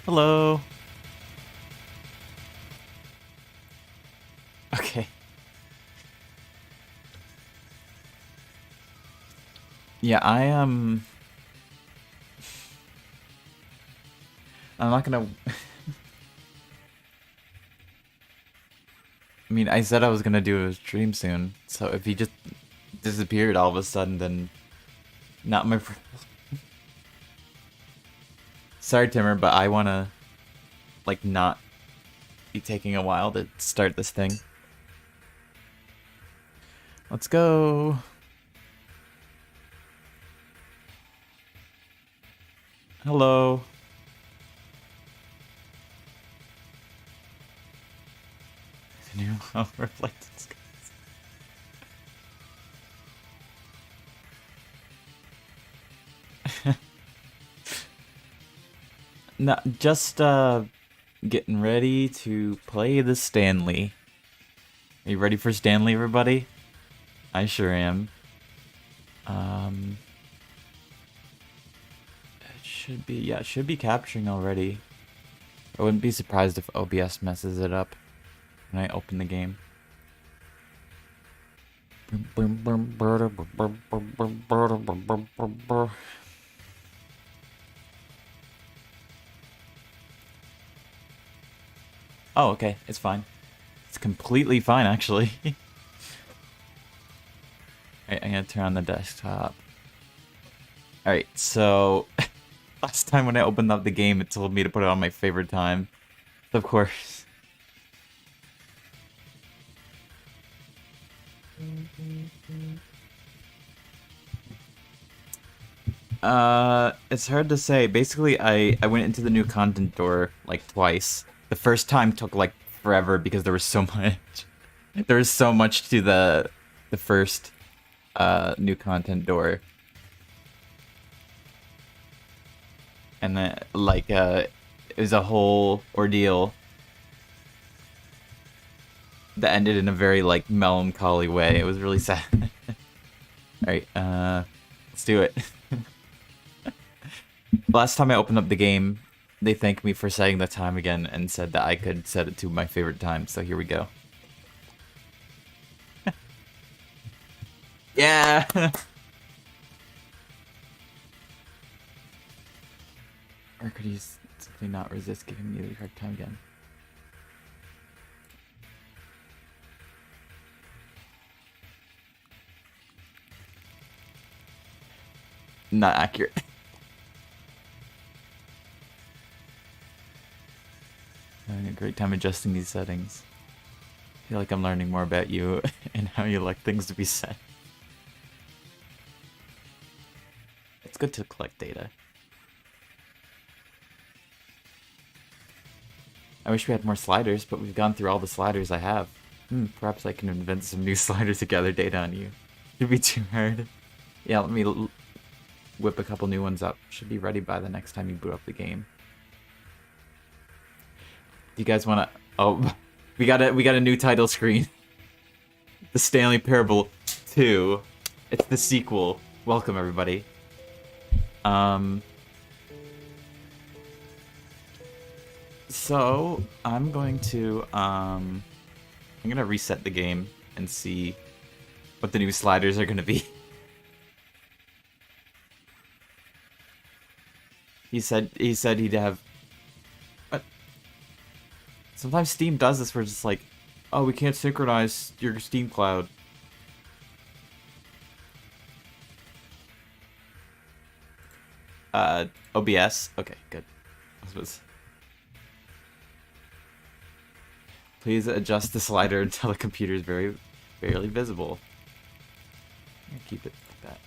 Hello. Okay. Yeah, I'm not gonna. I mean, I said I was gonna do a stream soon, so if he just disappeared all of a sudden, then not my. Sorry, Timmer, but I wanna like not be taking a while to start this thing. Let's go. Hello. New reflected skies. No, just getting ready to play the Stanley. Are you ready for Stanley, everybody? I sure am. It should be, yeah, it should be capturing already. I wouldn't be surprised if OBS messes it up when I open the game. Oh, okay, it's fine. It's completely fine, actually. Alright, I'm gonna turn on the desktop. Alright, so last time when I opened up the game, it told me to put it on my favorite time. Of course. It's hard to say. Basically, I went into the new content door like twice. The first time took like forever because there was so much. There was so much to the first new content door. And then like it was a whole ordeal that ended in a very like melancholy way. It was really sad. Alright, let's do it. Last time I opened up the game, they thanked me for setting the time again and said that I could set it to my favorite time, so here we go. Yeah! Or could he simply not resist giving me the correct time again? Not accurate. Having a great time adjusting these settings. I feel like I'm learning more about you and how you like things to be set. It's good to collect data. I wish we had more sliders, but we've gone through all the sliders I have. Perhaps I can invent some new sliders to gather data on you. Should be too hard. Yeah, let me whip a couple new ones up. Should be ready by the next time you boot up the game. Do you guys want to? Oh, we got a new title screen. The Stanley Parable 2. It's the sequel. Welcome everybody. So I'm going to reset the game and see what the new sliders are gonna be. He said he'd have. What? Sometimes Steam does this where it's just like, oh, we can't synchronize your Steam cloud. OBS. Okay, good. Please adjust the slider until the computer is barely visible. Keep it like that.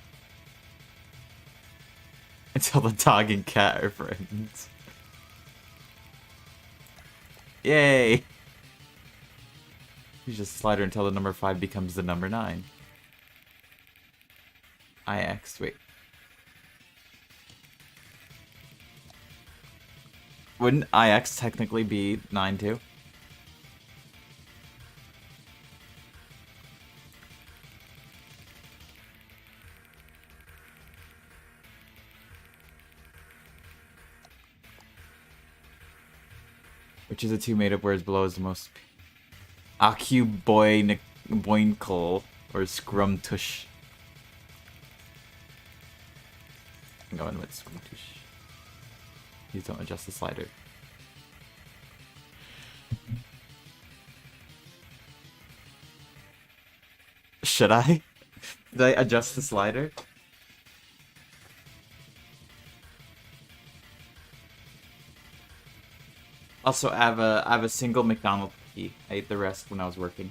Until the dog and cat are friends. Yay! Use the slider until the number 5 becomes the number 9. Wait. Wouldn't IX technically be 9 too? Which is the two made up words below is the most... Aku boy boinkle or scrum tush. I'm going with scrum tush. Please don't adjust the slider. Should I? Did I adjust the slider? Also, I have a single McDonald's cookie. I ate the rest when I was working.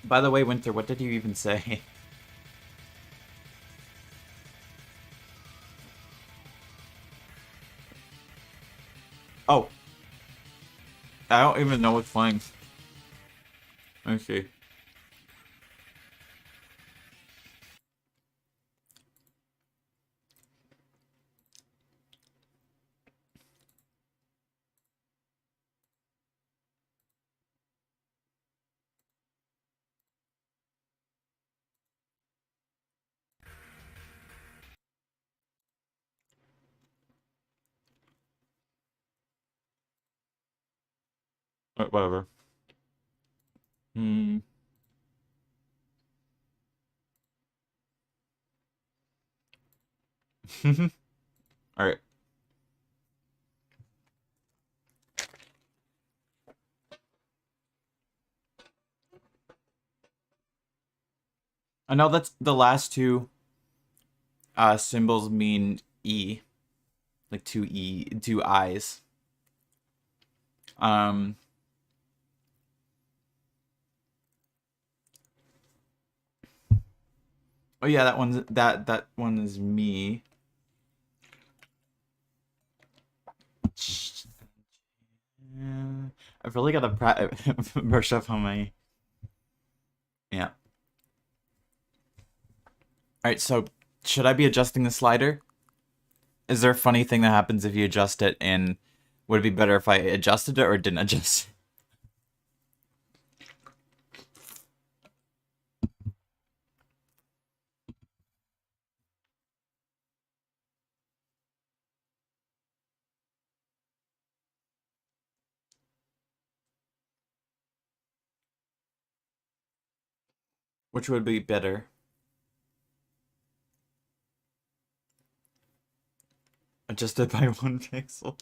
By the way, Winter, what did you even say? Oh. I don't even know what's playing. Let me see. Whatever. Hmm. Alright. I know that's the last two symbols mean E. Like two eyes. Oh yeah, that one is me. I've really got to brush up on my... Yeah. Alright, so should I be adjusting the slider? Is there a funny thing that happens if you adjust it, and would it be better if I adjusted it or didn't adjust it? Which would be better? Adjusted by 1 pixel.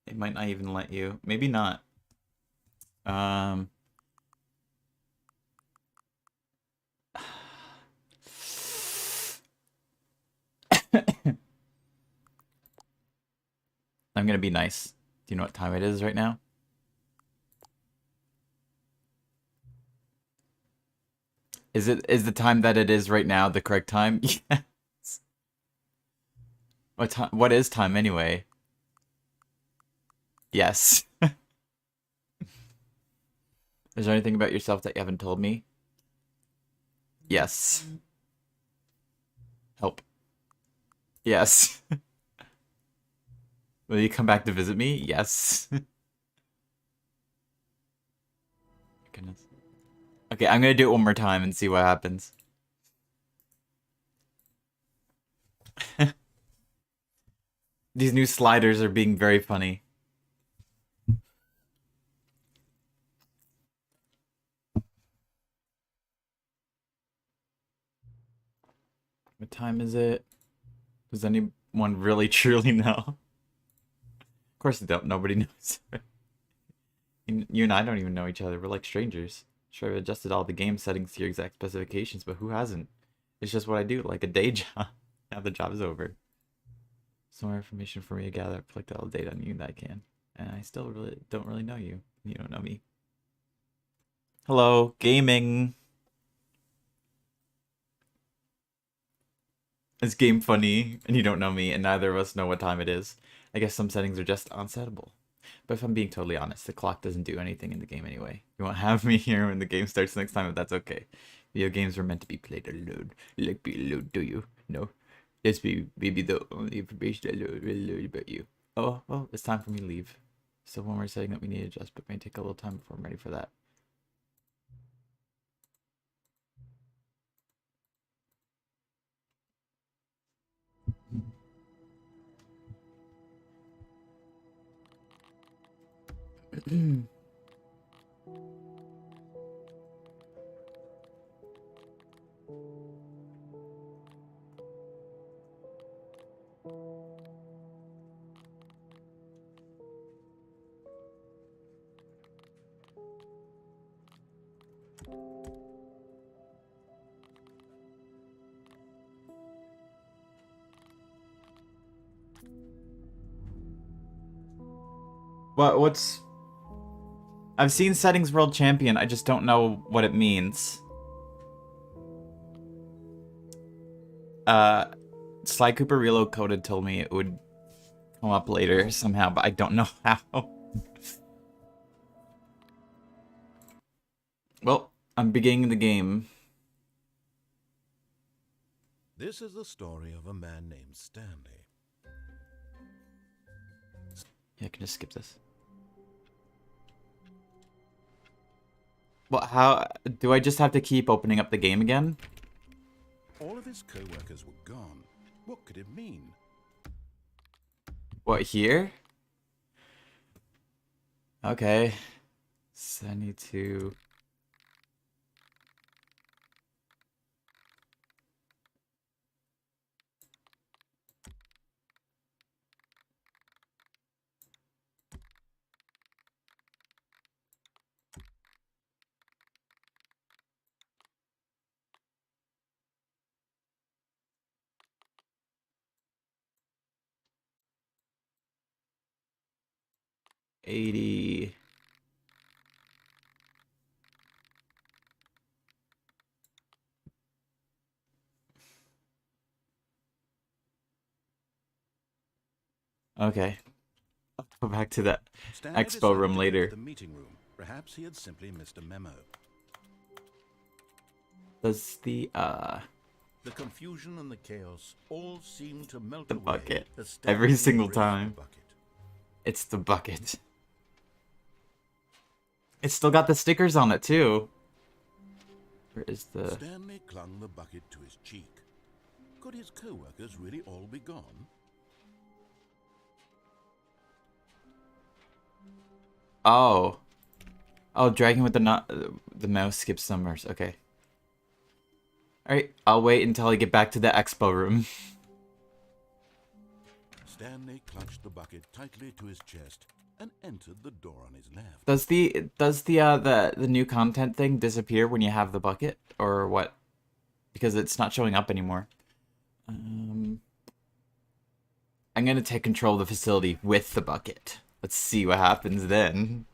It might not even let you. Maybe not. I'm gonna be nice. Do you know what time it is right now? Is the time that it is right now the correct time? Yes. What is time anyway? Yes. Is there anything about yourself that you haven't told me? Yes. Help. Yes. Will you come back to visit me? Yes. Goodness. Okay, I'm gonna do it one more time and see what happens. These new sliders are being very funny. What time is it? Does anyone really truly know? Of course they don't. Nobody knows. You and I don't even know each other. We're like strangers. Sure, I've adjusted all the game settings to your exact specifications, but who hasn't? It's just what I do, like a day job. Now the job is over. Some more information for me to gather. I've collected all the data on you that I can. And I still don't really know you. You don't know me. Hello, gaming. Is game funny? And you don't know me, and neither of us know what time it is. I guess some settings are just unsettable. But if I'm being totally honest, the clock doesn't do anything in the game anyway. You won't have me here when the game starts next time, if that's okay. Video games were meant to be played alone. You like being alone, do you? No. This be the only information I really learned about you. Oh, well, it's time for me to leave. Still one more setting that we need to adjust, but may take a little time before I'm ready for that. What's... I've seen Settings World Champion, I just don't know what it means. Sly Cooper Reload Coded told me it would come up later somehow, but I don't know how. Well, I'm beginning the game. This is the story of a man named Stanley. Yeah, I can just skip this. Well, how... Do I just have to keep opening up the game again? All of his co-workers were gone. What could it mean? What, here? Okay. 72... $80... Okay. I'll go back to that Stanley expo room decided to go later. to the meeting room. Perhaps he had simply missed a memo. Does the confusion and the chaos all seemed to melt the away bucket as Stanley every single embraced the time? bucket. It's the bucket. It's still got the stickers on it too. Where is the... Stanley clung the bucket to his cheek. Could his co-workers really all be gone? Oh. Oh, dragging with the mouse skips summers. Okay. Alright, I'll wait until I get back to the expo room. Stanley clutched the bucket tightly to his chest and entered the door on his left. Does the new content thing disappear when you have the bucket, or what? Because it's not showing up anymore. I'm gonna take control of the facility with the bucket. Let's see what happens then.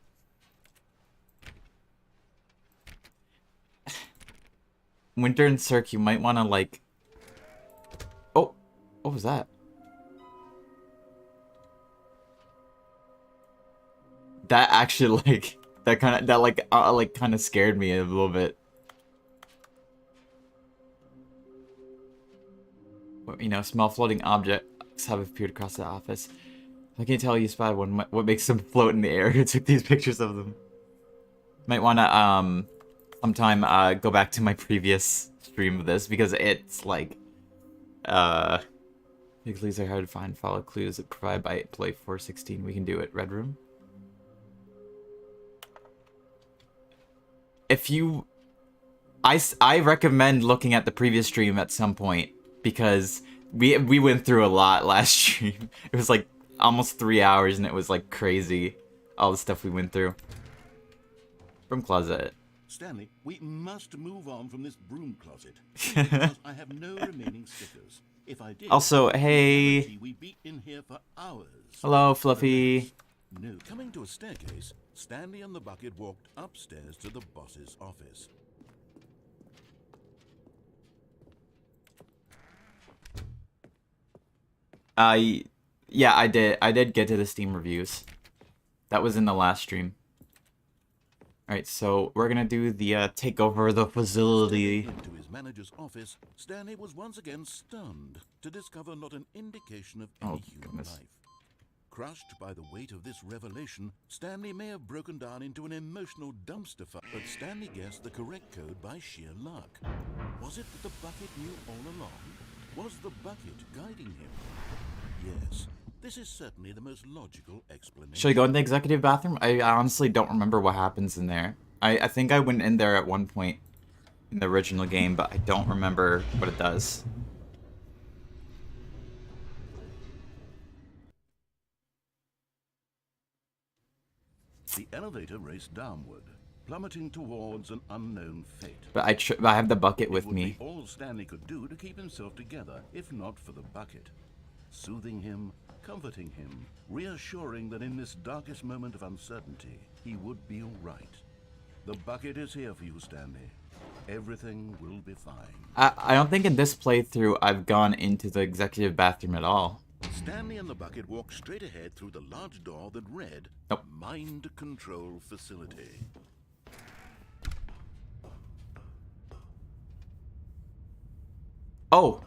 Winter and Cirque, you might want to like... Oh, what was that? That actually like that kind of scared me a little bit. You know, small floating objects have appeared across the office. I can't tell you spotted one. What makes them float in the air? Who took these pictures of them? Might want to sometime go back to my previous stream of this because it's like these leads are hard to find. Follow clues that provided by employee 416. We can do it. Red room. If you... I recommend looking at the previous stream at some point, because we went through a lot last stream. It was like almost 3 hours, and it was like crazy, all the stuff we went through. Broom closet. Stanley, we must move on from this broom closet. Because I have no remaining stickers. If I did, Also, hey... we'd be in here for hours. Hello, Fluffy. No, coming to a staircase, Stanley and the bucket walked upstairs to the boss's office. Yeah, I did get to the Steam reviews. That was in the last stream. Alright, so we're gonna do the take over the facility. Stepping into his manager's office, Stanley was once again stunned to discover not an indication of any human life. Crushed by the weight of this revelation, Stanley may have broken down into an emotional dumpster fire, but Stanley guessed the correct code by sheer luck. Was it that the bucket knew all along? Was the bucket guiding him? Yes, this is certainly the most logical explanation. Should I go in the executive bathroom? I honestly don't remember what happens in there. I think I went in there at one point in the original game, but I don't remember what it does. The elevator raced downward, plummeting towards an unknown fate. But I have the bucket with It would me. be all Stanley could do to keep himself together, if not for the bucket. Soothing him, comforting him, reassuring that in this darkest moment of uncertainty, he would be all right. The bucket is here for you, Stanley. Everything will be fine. I don't think in this playthrough I've gone into the executive bathroom at all. Stanley and the bucket walked straight ahead through the large door that read, Nope. Mind Control Facility. Oh!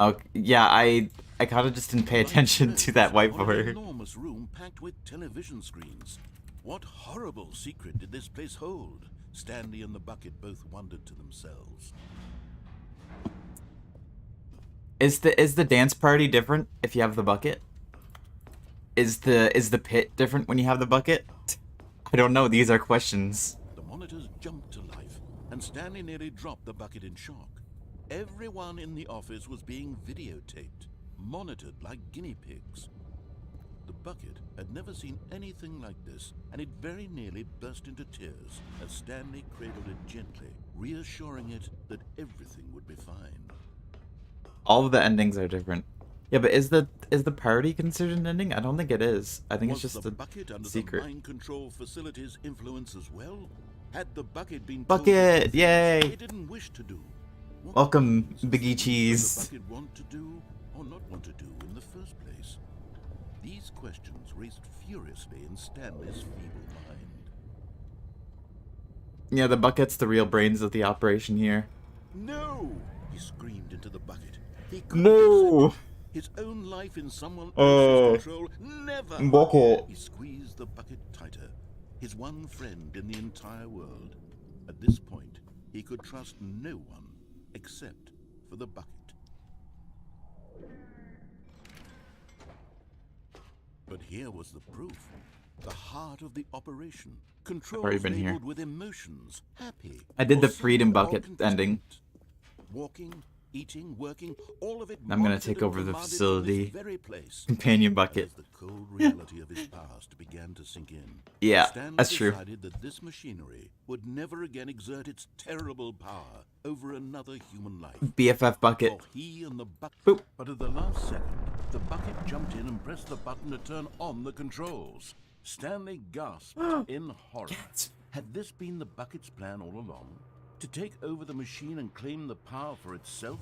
Okay, yeah, I kind of just didn't pay attention to that An whiteboard. enormous room packed with television screens. What horrible secret did this place hold? Stanley and the bucket both wondered to themselves. Is the dance party different if you have the bucket? Is the pit different when you have the bucket? I don't know, these are questions. The monitors jumped to life, and Stanley nearly dropped the bucket in shock. Everyone in the office was being videotaped, monitored like guinea pigs. The bucket had never seen anything like this, and it very nearly burst into tears as Stanley cradled it gently, reassuring it that everything would be fine. All of the endings are different. Yeah, but is the party considered an ending? I don't think it is. I think it's Was just the a bucket under secret. the mind control facility's influence as well? Had the bucket been Bucket, told to do things yay! it didn't wish to do? What Welcome, kinds of Biggie things Cheese. Did the bucket want to do or not want to do in the first place? These questions raced furiously in Stanley's feeble mind. Yeah, the bucket's the real brains of the operation here. No! He screamed into the bucket. He couldn't No! accept his own life in someone else's control. Never! Bucket. He squeezed the bucket tighter. His one friend in the entire world. At this point, he could trust no one except for the bucket. But here was the proof. The heart of the operation. Controls already been here. labeled with emotions. Happy. I did or the sad freedom or bucket content. ending. Walking, eating, working, all of it I'm gonna monitored take and over the commanded from facility. this very place. Companion And bucket. as the cold reality of his past began to sink in, Yeah, Stanley that's true. decided that this machinery would never again exert its terrible power over another human life. BFF bucket. For he and the bucket. Boop. But at the last second, the bucket jumped in and pressed the button to turn on the controls. Stanley gasped in horror. Yes. Had this been the bucket's plan all along? To take over the machine and claim the power for itself?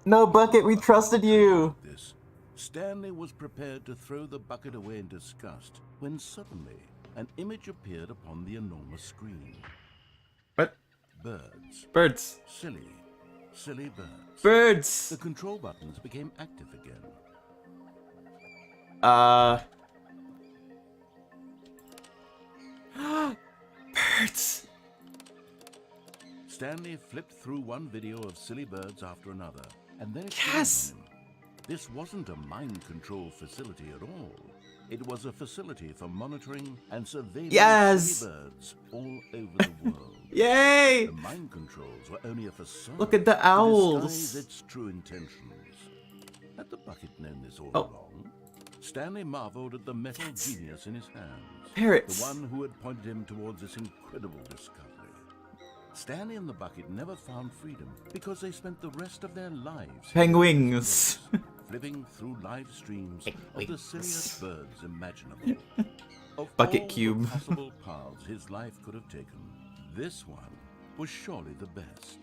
No, Bucket, we trusted you! This. Stanley was prepared to throw the bucket away in disgust when suddenly an image appeared upon the enormous screen. What? Birds. Birds. Silly, silly birds. Birds! The control buttons became active again. Birds! Stanley flipped through one video of silly birds after another, and then it Yes! dawned on him. This wasn't a mind control facility at all. It was a facility for monitoring and surveilling Yes! silly birds all over the world. Yay! The mind controls were only a facade. Look at the to owls. disguise its true intentions. Had the bucket known this all Oh. along? Stanley marveled at the metal genius in his hands. Parrots. The one who had pointed him towards this incredible discovery. Stanley and the bucket never found freedom because they spent the rest of their lives Penguins. flipping through live streams of the silliest birds imaginable. Of Bucket all cube. the possible paths his life could have taken, this one was surely the best.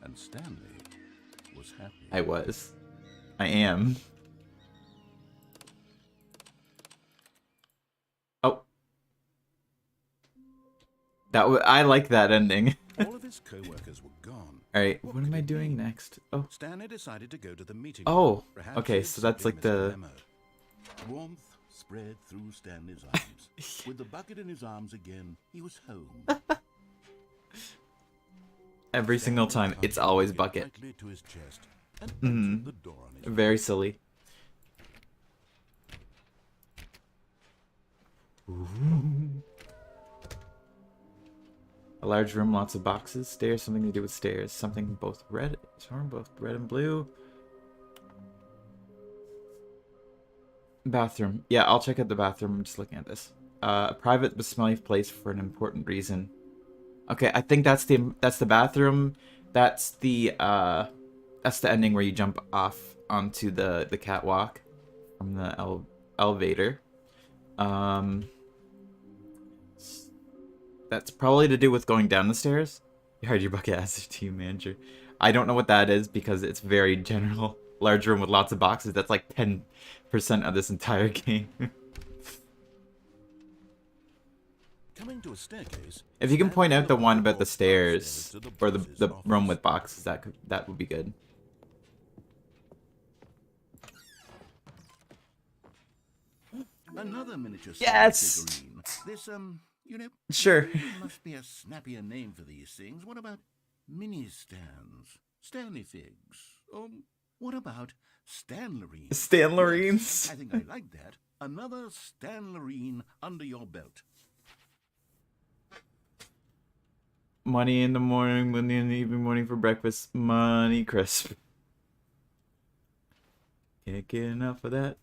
And Stanley was happy. I was. I am. Oh. I like that ending. All of his co-workers were gone. All right, what am I doing mean? next? Oh. Stanley decided to go to the meeting. Oh. Perhaps Okay, he so that's like the memo. Warmth spread through Stanley's arms. With the bucket in his arms again, he was home. Every single time, it's always bucket. To his chest and the door on his Very silly. Ooh. A large room, lots of boxes, stairs, something to do with stairs, something both red and blue. Bathroom. Yeah, I'll check out the bathroom. I'm just looking at this. A private but smelly place for an important reason. Okay, I think that's the bathroom. That's the ending where you jump off onto the catwalk from the elevator. That's probably to do with going down the stairs. You hired your bucket as a team manager. I don't know what that is because it's very general. Large room with lots of boxes. That's like 10% of this entire game. Coming to a staircase. If you can point out the one about the stairs or the room with boxes, that would be good. Another miniature yes! figurine. This you know, sure. There must be a snappier name for these things. What about mini stands? Stanley figs? What about Stanlerines? Stanlerines? I think I like that. Another Stanlerine under your belt. Money in the morning, money in the evening, morning for breakfast, money crisp. Can't get enough of that.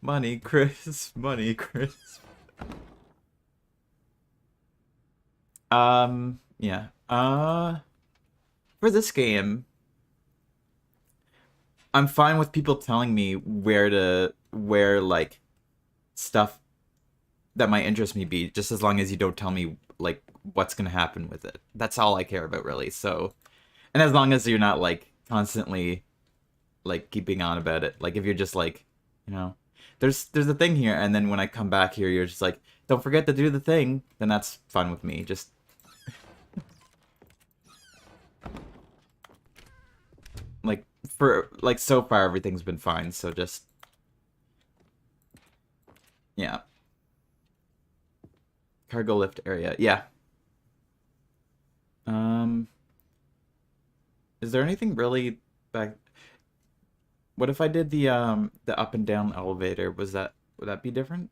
Money crisp, money crisp. Yeah. For this game, I'm fine with people telling me where like stuff that might interest me be, just as long as you don't tell me like what's gonna happen with it. That's all I care about, really. So, and as long as you're not like constantly like keeping on about it, like if you're just like, you know, there's a thing here, and then when I come back here, you're just like, don't forget to do the thing, then that's fine with me. Just like for like so far everything's been fine, so just yeah. Cargo lift area, yeah. Is there anything really back? What if I did the up and down elevator? Would that be different?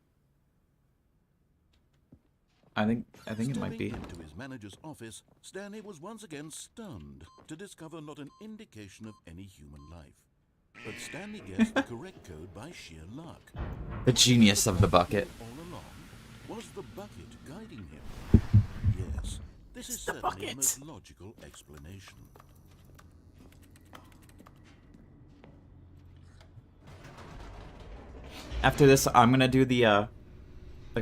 I think it might be. Into his manager's office, Stanley was once again stunned to discover not an indication of any human life. But Stanley guessed the correct code by sheer luck. The genius of the bucket. All along, was the bucket guiding him? Yes, this is certainly the most logical explanation. After this, I'm gonna do the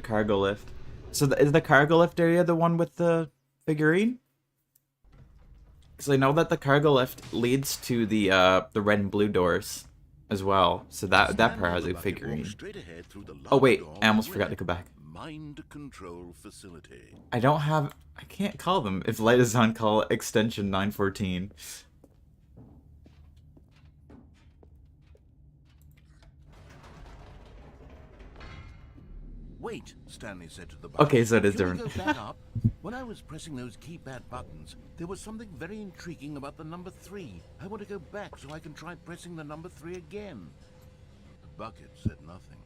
cargo lift. So is the cargo lift area the one with the figurine? Because I know that the cargo lift leads to the red and blue doors as well. So that part has a figurine. Oh wait, I almost forgot to go back. Mind control facility. I can't call them. If light is on, call extension 914. Wait, Stanley said to the bucket. Okay, so it is Can different. we go back up? When I was pressing those keypad buttons, there was something very intriguing about the number 3. I want to go back so I can try pressing the number 3 again. The bucket said nothing.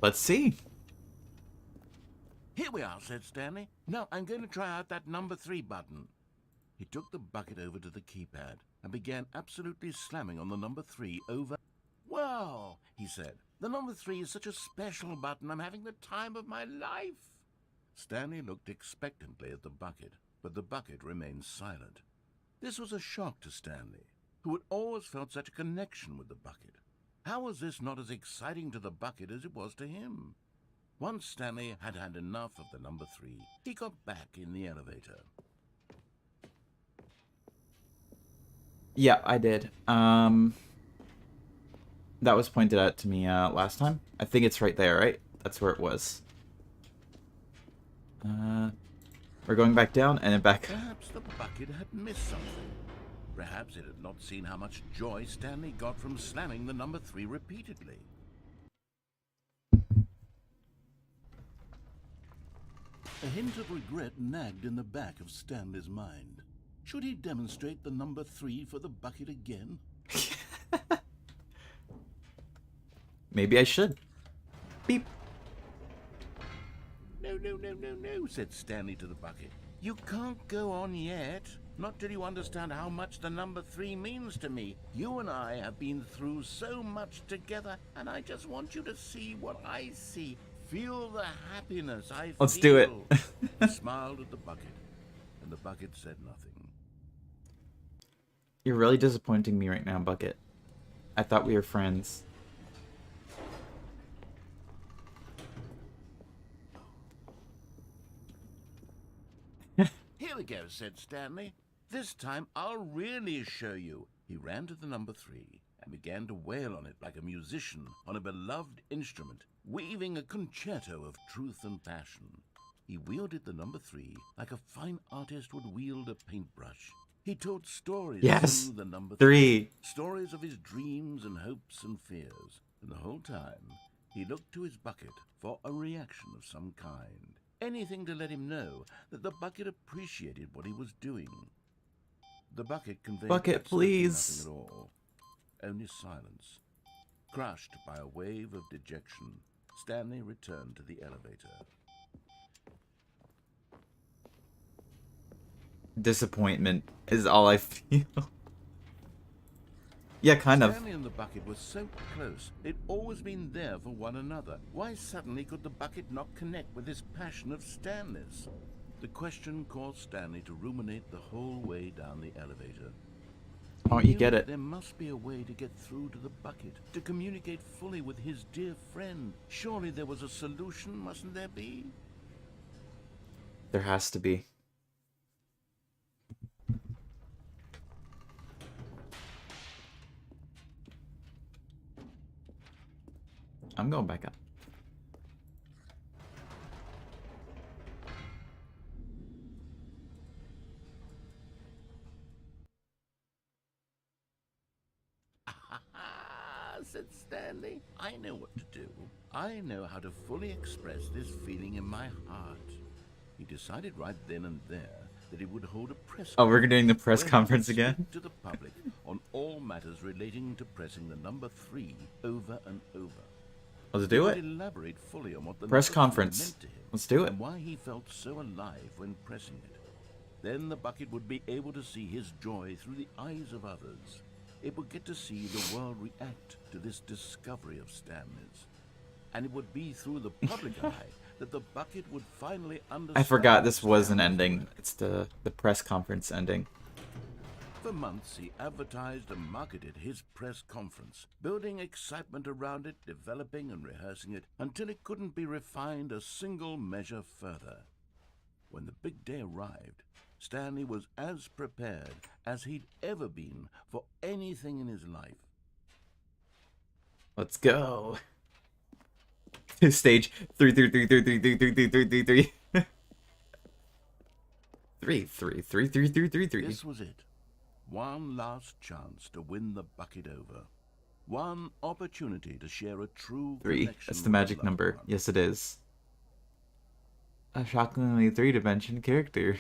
Let's see. Here we are, said Stanley. Now I'm going to try out that number 3 button. He took the bucket over to the keypad and began absolutely slamming on the number 3 over. Wow, he said. The number 3 is such a special button. I'm having the time of my life. Stanley looked expectantly at the bucket, but the bucket remained silent. This was a shock to Stanley, who had always felt such a connection with the bucket. How was this not as exciting to the bucket as it was to him? Once Stanley had had enough of the number 3, he got back in the elevator. Yeah, I did. That was pointed out to me last time. I think it's right there, right? That's where it was. We're going back down and then back. Perhaps the bucket had missed something. Perhaps it had not seen how much joy Stanley got from slamming the number 3 repeatedly. A hint of regret nagged in the back of Stanley's mind. Should he demonstrate the number 3 for the bucket again? Maybe I should. Beep. No, said Stanley to the bucket. You can't go on yet. Not till you understand how much the number 3 means to me. You and I have been through so much together, and I just want you to see what I see. Feel the happiness I feel. Let's do it. He smiled at the bucket, and the bucket said nothing. You're really disappointing me right now, Bucket. I thought we were friends. Here we go, said Stanley. This time I'll really show you. He ran to the number 3 and began to wail on it like a musician on a beloved instrument, weaving a concerto of truth and passion. He wielded the number 3 like a fine artist would wield a paintbrush. He told stories through the number 3, stories of his dreams and hopes and fears. And the whole time, he looked to his bucket for a reaction of some kind. Anything to let him know that the bucket appreciated what he was doing. The bucket conveyed Bucket, please. nothing at all. Only silence. Crushed by a wave of dejection, Stanley returned to the elevator. Disappointment is all I feel. Yeah, kind of. Stanley and the bucket were so close. They'd always been there for one another. Why suddenly could the bucket not connect with this passion of Stanley's? The question caused Stanley to ruminate the whole way down the elevator. Oh, you get it. There must be a way to get through to the bucket, to communicate fully with his dear friend. Surely there was a solution, mustn't there be? There has to be. I'm going back up. Said Stanley. I know what to do. I know how to fully express this feeling in my heart. He decided right then and there that he would hold a press Oh, we're doing the press conference where he would again? speak to the public on all matters relating to pressing the number 3 over and over. Let's do He it. would elaborate fully on what the Press number 3 conference. meant to him Let's do it. and why he felt so alive when pressing it. Then the bucket would be able to see his joy through the eyes of others. It would get to see the world react to this discovery of Stanley's. And it would be through the public eye that the bucket would finally understand. I forgot this was an Stanley's ending. work. It's the press conference ending. For months, he advertised and marketed his press conference, building excitement around it, developing and rehearsing it, until it couldn't be refined a single measure further. When the big day arrived, Stanley was as prepared as he'd ever been for anything in his life. Let's go. Stage 3 3 3 3 3 3 3 3 3 3 3 3 3 3 3 3 3 3. This was it. One last chance to win the bucket over. One opportunity to share a true 3. connection That's the with a magic loved number. one. Yes, it is. A shockingly 3-dimension character.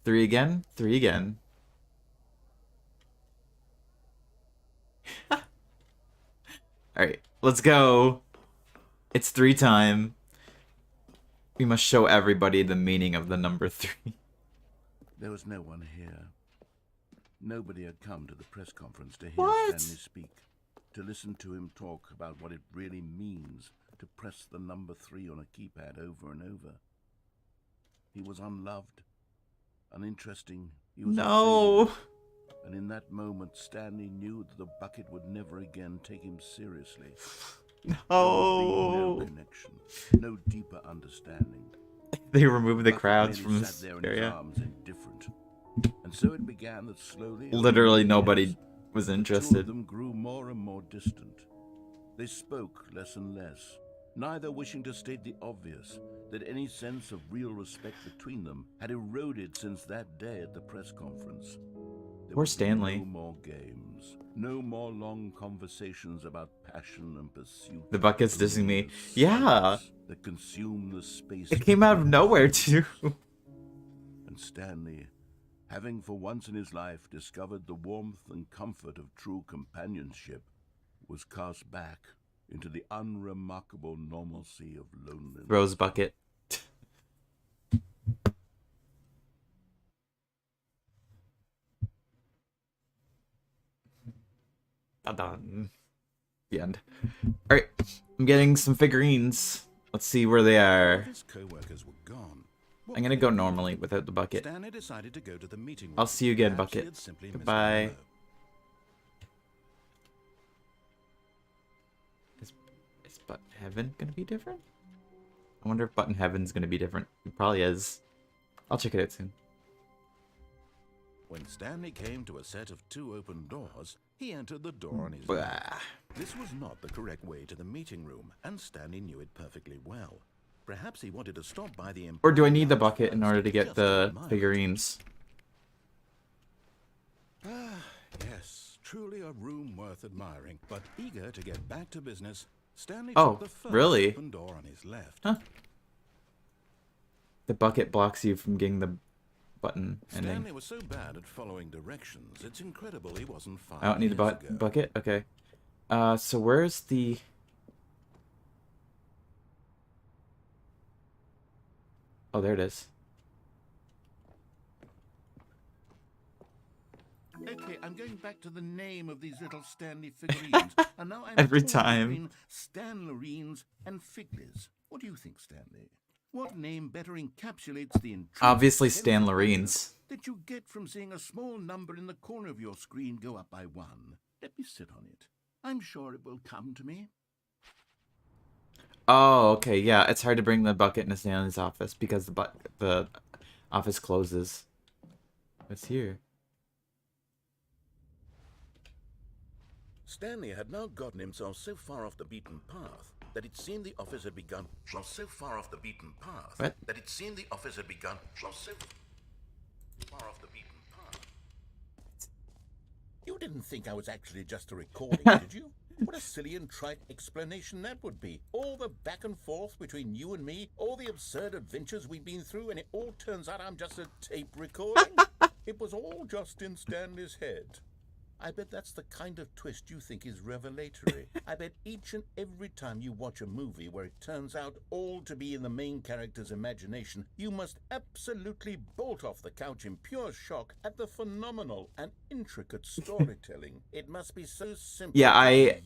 Three again. 3 again. Alright, let's go. It's 3 time. We must show everybody the meaning of the number 3. There was no one here. Nobody had come to the press conference to hear What? Stanley speak, to listen to him talk about what it really means to press the number 3 on a keypad over and over. He was unloved, uninteresting. He was a No. failure. And in that moment, Stanley knew that the bucket would never again take him seriously. There would be no No. connection, no deeper understanding. They removed the Bucket crowds merely from sat this there in his area. arms, indifferent. And so it began that slowly, over Literally the nobody years, was the two of interested. them grew more and more distant. They spoke less and less, neither wishing to state the obvious, that any sense of real respect between them had eroded since that day at the press conference. There Poor would be Stanley. no more games, no more long conversations about passion and pursuit. The bucket's Only dissing me. the Yeah, silence that consumed the space it came out of between nowhere the too. words. And Stanley, having for once in his life discovered the warmth and comfort of true companionship, was cast back into the unremarkable normalcy of loneliness. Rose bucket. Done. The end. Alright, I'm getting some figurines. Let's see where they are. His co-workers were gone. What I'm gonna could go it be? normally without the bucket. Stanley decided to go to the meeting room. I'll see you again, Perhaps he bucket. had simply missed Goodbye. the memo. Is Button Heaven gonna be different? I wonder if Button Heaven's gonna be different. It probably is. I'll check it out soon. When Stanley came to a set of 2 open doors, he entered the door on his Blah. left. This was not the correct way to the meeting room, and Stanley knew it perfectly well. Perhaps he wanted to stop by the Or do I need the employee bucket in lounge order to get just the admire it. figurines? Yes, truly a room worth admiring. But eager to get back to business, Stanley Oh, took the first really? open door on his left. Huh. The bucket blocks you from getting the button ending. Stanley was so bad at following directions, it's incredible he wasn't 5 I don't need the years ago. bucket? Okay. So where's the... Oh, there it is. Okay, I'm going back to the name of these little Stanley figurines. And now I'm Every torn time. between Stanlerines and Figlies. What do you think, Stanley? What name better encapsulates the intrinsic Obviously sense of Stanlerines. wonder that you get from seeing a small number in the corner of your screen go up by 1? Let me sit on it. I'm sure it will come to me. Oh, okay, yeah. It's hard to bring the bucket into Stanley's office because the office closes. What's here? Stanley had now gotten himself so far off the beaten path that it seemed the office had begun. What? That it seemed the office had begun. So far off the beaten path. You didn't think I was actually just a recording, did you? What a silly and trite explanation that would be. All the back and forth between you and me, all the absurd adventures we've been through, and it all turns out I'm just a tape recording? It was all just in Stanley's head. I bet that's the kind of twist you think is revelatory. I bet each and every time you watch a movie where it turns out all to be in the main character's imagination, you must absolutely bolt off the couch in pure shock at the phenomenal and intricate storytelling. It must be so simple. Yeah,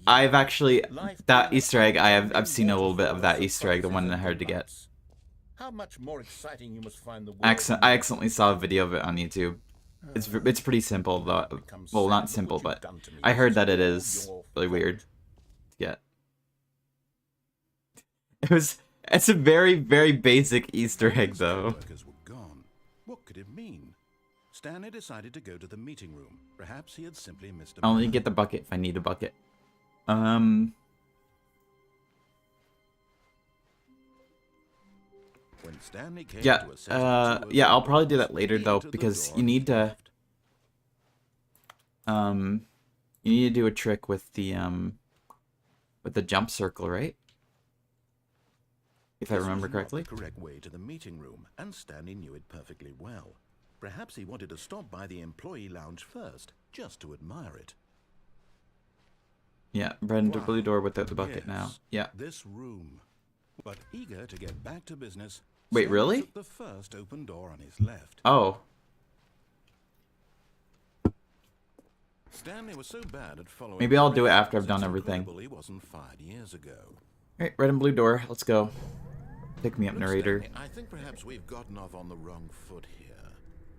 I've actually that Easter egg. I've seen a little bit of that Easter egg, the one that I had to get. How much more exciting you must find the world. I accidentally saw a video of it on YouTube. It's pretty simple though. Well, not simple, but I heard that it is really weird to get. It's a very, very basic Easter egg though. Workers were gone. What could it mean? Stanley decided to go to the meeting room. Perhaps he had simply missed a I'll only memo. get the bucket if I need a bucket. When Stanley came Yeah, to a set of two yeah, I'll open probably do doors, that later he though, entered the because door you need on his to, left. you need to do a trick with the jump circle, right? If I This was remember not correctly. the correct way to the meeting room, and Stanley knew it perfectly well. Perhaps he wanted to stop by the employee lounge first, just to admire it. Yeah, red and Wow. blue door without the bucket Yes, now. Yeah. This room. But eager to get back to business, Wait, Stanley really? took the first open door on his left. Oh. Stanley was so bad at following. Maybe I'll do it after I've directions, done it's everything. incredible he wasn't 5 years ago. Alright, red and blue door. Let's go. Pick me up, Look, narrator. Stanley, I think perhaps we've gotten off on the wrong foot here.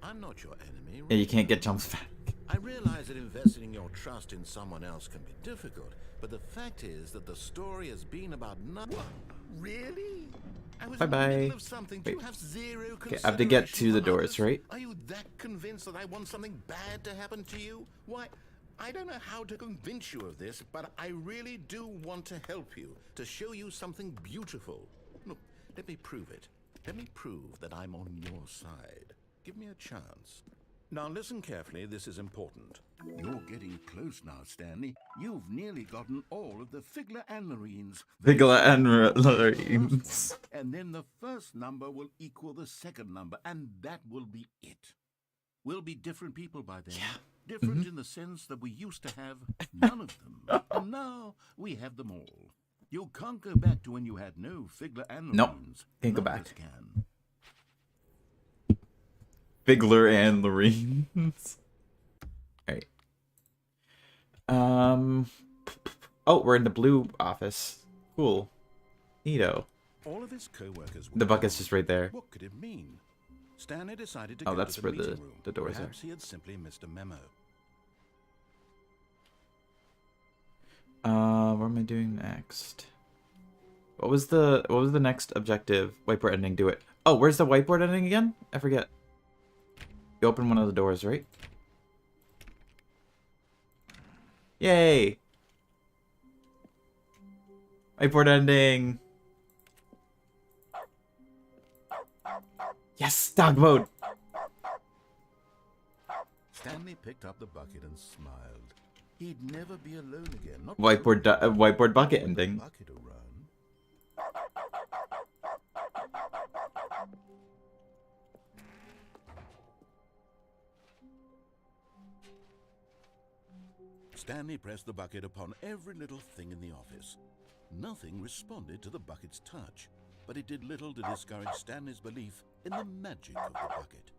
I'm not your enemy. Yeah, you can't get jumps back. I realize that investing your trust in someone else can be difficult, but the fact is that the story has been about nothing. Really? I was Bye in the middle bye. of something. Wait. Do you have zero Okay, I have to get to the consideration for doors, others? right? Are you that convinced that I want something bad to happen to you? Why, I don't know how to convince you of this, but I really do want to help you, to show you something beautiful. Look, let me prove it. Let me prove that I'm on your side. Give me a chance. Now listen carefully, this is important. You're getting close now, Stanley. You've nearly gotten all of the Figler and Lorines. Figler and Lorines. And then the first number will equal the second number, and that will be it. We'll be different people by then. Yeah. Different in the sense that we used to have none of them, and now we have them all. You can't go back to when you had no Figler and Lorines. Nope, can't go None of back. us can. Figler and Lorines. Alright. Oh, we're in the blue office. Cool. Neato. All of his co-workers. The bucket's just right there. What could it mean? Stanley decided to Oh, go that's to the where meeting room. the doors Perhaps are. he had simply missed a memo. What am I doing next? What was the next objective? Whiteboard ending, do it. Oh, where's the whiteboard ending again? I forget. You open one of the doors, right? Yay! Whiteboard ending! Yes, dog mode! Stanley picked up the bucket and smiled. He'd never be alone again. Not Whiteboard bucket ending. Bucket around. Stanley pressed the bucket upon every little thing in the office. Nothing responded to the bucket's touch, but it did little to discourage Stanley's belief in the magic of the bucket.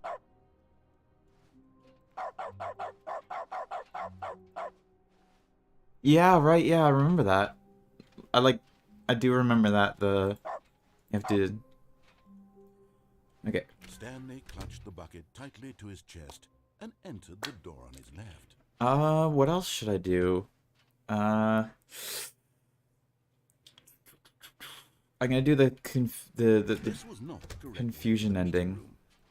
Yeah, right, yeah, I remember that. I do remember that, you have to... Okay. Stanley clutched the bucket tightly to his chest and entered the door on his left. What else should I do? I'm gonna do the confusion ending.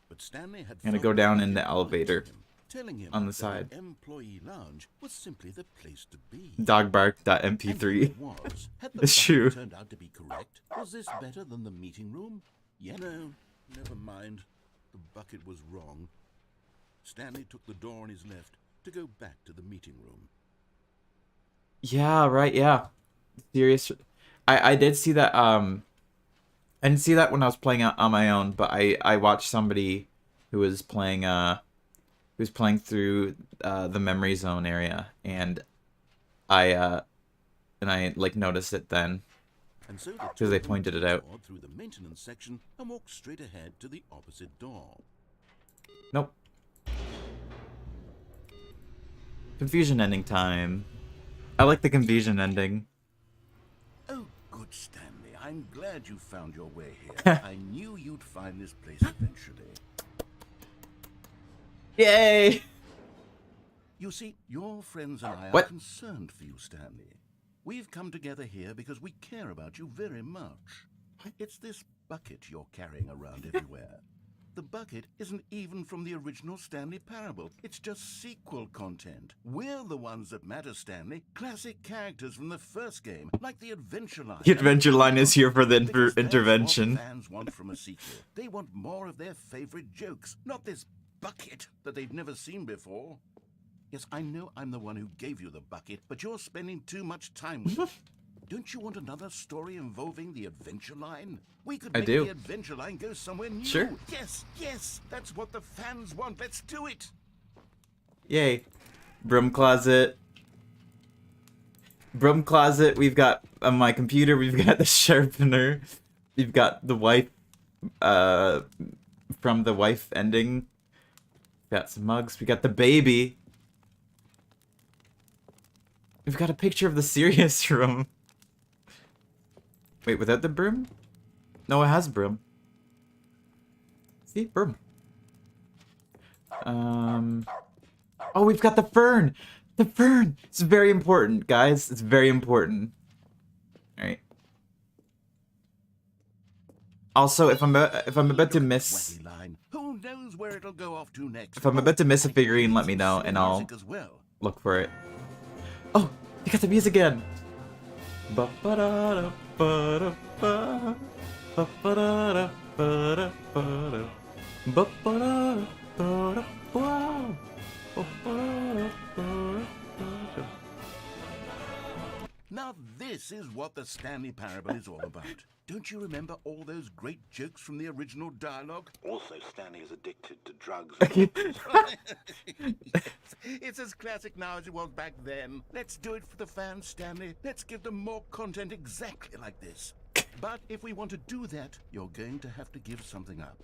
But Stanley had I'm gonna go down in the elevator telling him on the that side. an employee lounge was simply the place to be. Dogbark.mp3. Had the It's true. bucket turned out to be correct? Was this better than the meeting room? Yeah, no, never mind. The bucket was wrong. Stanley took the door on his left to go back to the meeting room. Yeah, right, yeah. Serious. I did see that, I didn't see that when I was playing on my own, but I watched somebody who was playing, through, the memory zone area, and I like noticed it then. And so Because they pointed it out. Through the maintenance section and walked straight ahead to the opposite door. Nope. Confusion ending time. I like the confusion ending. Oh, good, Stanley. I'm glad you found your way here. I knew you'd find this place eventually. Yay! You see, your friends and I are What? concerned for you, Stanley. We've come together here because we care about you very much. It's this bucket you're carrying around everywhere. The bucket isn't even from the original Stanley Parable. It's just sequel content. We're the ones that matter, Stanley. Classic characters from the first game, like the Adventure Line. The adventure line is here for the Because that's intervention. what fans want from a sequel. They want more of their favorite jokes, not this bucket that they've never seen before. Yes, I know I'm the one who gave you the bucket, but you're spending too much time with it. Don't you want another story involving the Adventure Line? We could I make do. the Adventure Line go somewhere new. Sure. Yes, yes, that's what the fans want. Let's do it. Yay. Broom closet. Broom closet. We've got on my computer, we've got the sharpener. We've got the wife, from the wife ending. Got some mugs. We got the baby. We've got a picture of the serious room. Wait, without the broom? No, it has broom. See? Broom. Oh, we've got the fern! The fern! It's very important, guys. It's very important. Alright. Also, if I'm about to miss, who knows where it'll go off to next? if I'm about to miss a figurine, let me know and I'll look for it. Oh, you got the music again. Now this is what the Stanley Parable is all about. Don't you remember all those great jokes from the original dialogue? Also, Stanley is addicted to drugs. It's as classic now as it was back then. Let's do it for the fans, Stanley. Let's give them more content exactly like this. But if we want to do that, you're going to have to give something up.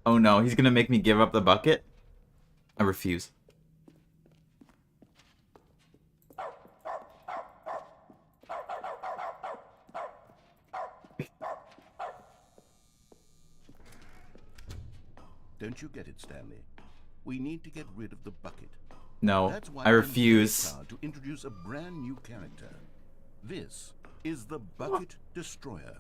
Oh no, he's gonna make me give up the bucket? I refuse. Don't you get it, Stanley? We need to get rid of the bucket. No, That's why I refuse. I'm to introduce a brand new character. This is the Bucket Destroyer.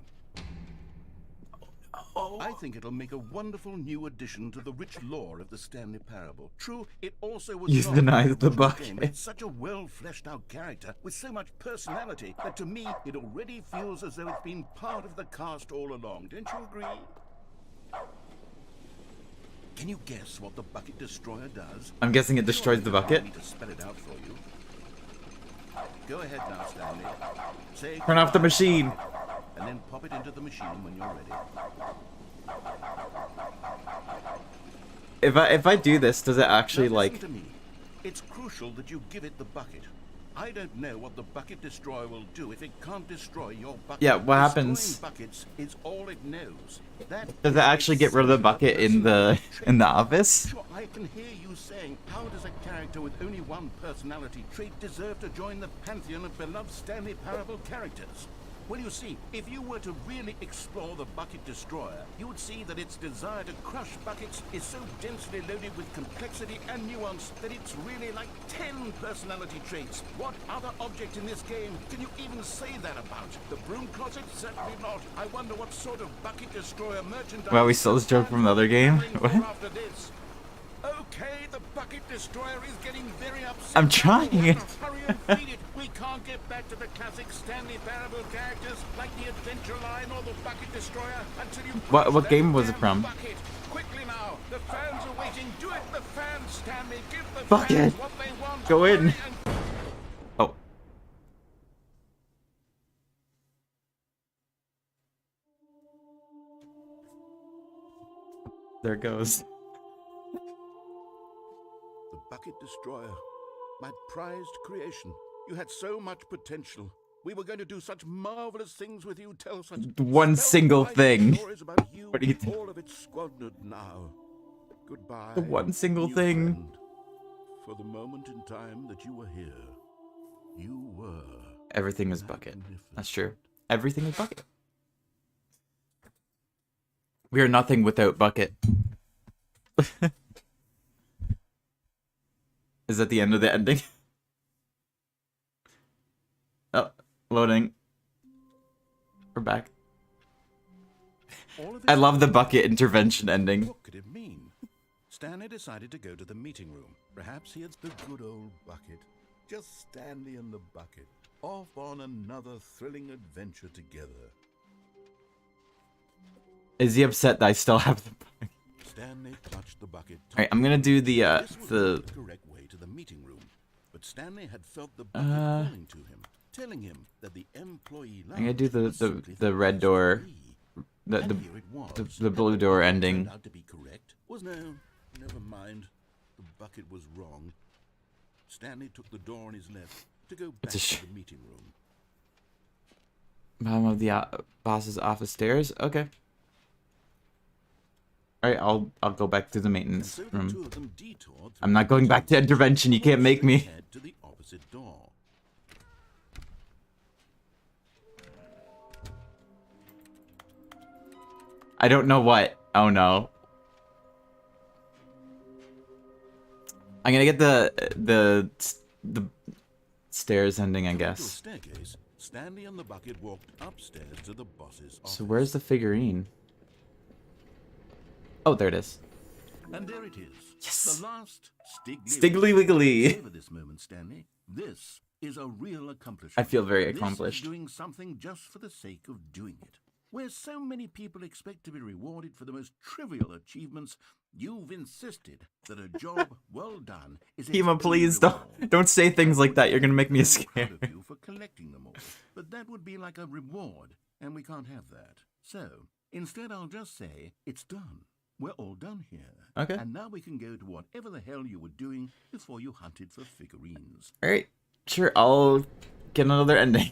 I think it'll make a wonderful new addition to the rich lore of the Stanley Parable. True, it also was Use not the knife an of the original bucket. game, but it's such a well-fleshed-out character with so much personality that to me it already feels as though it's been part of the cast all along. Don't you agree? Can you guess what the Bucket Destroyer does? I'm guessing it destroys the bucket. To spell it out for you. Go ahead now, Stanley. Say Turn off the machine. and then pop it into the machine when you're ready. If I do this, does it actually Now like? listen to me. It's crucial that you give it the bucket. I don't know what the Bucket Destroyer will do if it can't destroy your bucket. Yeah, what Destroying happens? buckets is all it knows. That Does it actually get rid of the bucket in the office? Sure, I can hear you saying, how does a character with only one personality trait deserve to join the pantheon of beloved Stanley Parable characters? Well, you see, if you were to really explore the Bucket Destroyer, you would see that its desire to crush buckets is so densely loaded with complexity and nuance that it's really like 10 personality traits. What other object in this game can you even say that about? The broom closet? Certainly not. I wonder what sort of Bucket Destroyer merchandise... Well, we stole this joke from the other game. What? After this. Okay, the Bucket Destroyer is getting very upset. I'm trying. We have to hurry and feed it. We can't get back to the classic Stanley Parable characters like the Adventure Line or the Bucket Destroyer until you... What game was it from? Bucket. Quickly now, the fans are waiting. Do it, the fans, Stanley. Give the Bucket. fans what they want. Go in. Hurry and... Oh. There it goes. The Bucket Destroyer, my prized creation. You had so much potential. We were going to do such marvelous things with you. Tell such One single thing. stories about you. What do you think? All of it squandered now. Goodbye. The one single new thing. friend. For the moment in time that you were here, you were. Everything is bucket. That's true. Everything is bucket. We are nothing without bucket. Is that the end of the ending? Oh, loading. We're back. I love the bucket intervention ending. What could it mean? Stanley decided to go to the meeting room. Perhaps he had the good old bucket. Just Stanley and the bucket. Off on another thrilling adventure together. Is he upset that I still have the bucket? Stanley clutched the bucket. Alright, I'm gonna do the This was not the correct way to the meeting room, but Stanley had felt the bucket calling to him, telling him that the employee I'm gonna do was simply the red door, the and here it was. the blue door ending. Turned out to be correct. Was no, never mind. The bucket was wrong. Stanley took the door on his left to go back to the meeting room. Bottom of the boss's office stairs. Okay. Alright, I'll go back to the maintenance So the room. two of them detoured I'm not going back to intervention. You can't make me. head to the opposite door. I don't know what. Oh no. I'm gonna get the stairs ending, I To a guess. staircase, Stanley and the bucket walked upstairs to the boss's office. So where's the figurine? Oh, there it is. And there it is. Yes. The last Stiggly Wiggly. Savor this moment, Stanley. This is a real accomplishment. I feel very accomplished. This is doing something just for the sake of doing it. Where so many people expect to be rewarded for the most trivial achievements, you've insisted that a job well done is Hema, please don't say things like that. You're gonna make me scared. You for collecting them all, but that would be like a reward, and we can't have that. So instead, I'll just say it's done. We're all done here. Okay. And now we can go to whatever the hell you were doing before you hunted for figurines. All right, sure. I'll get another ending.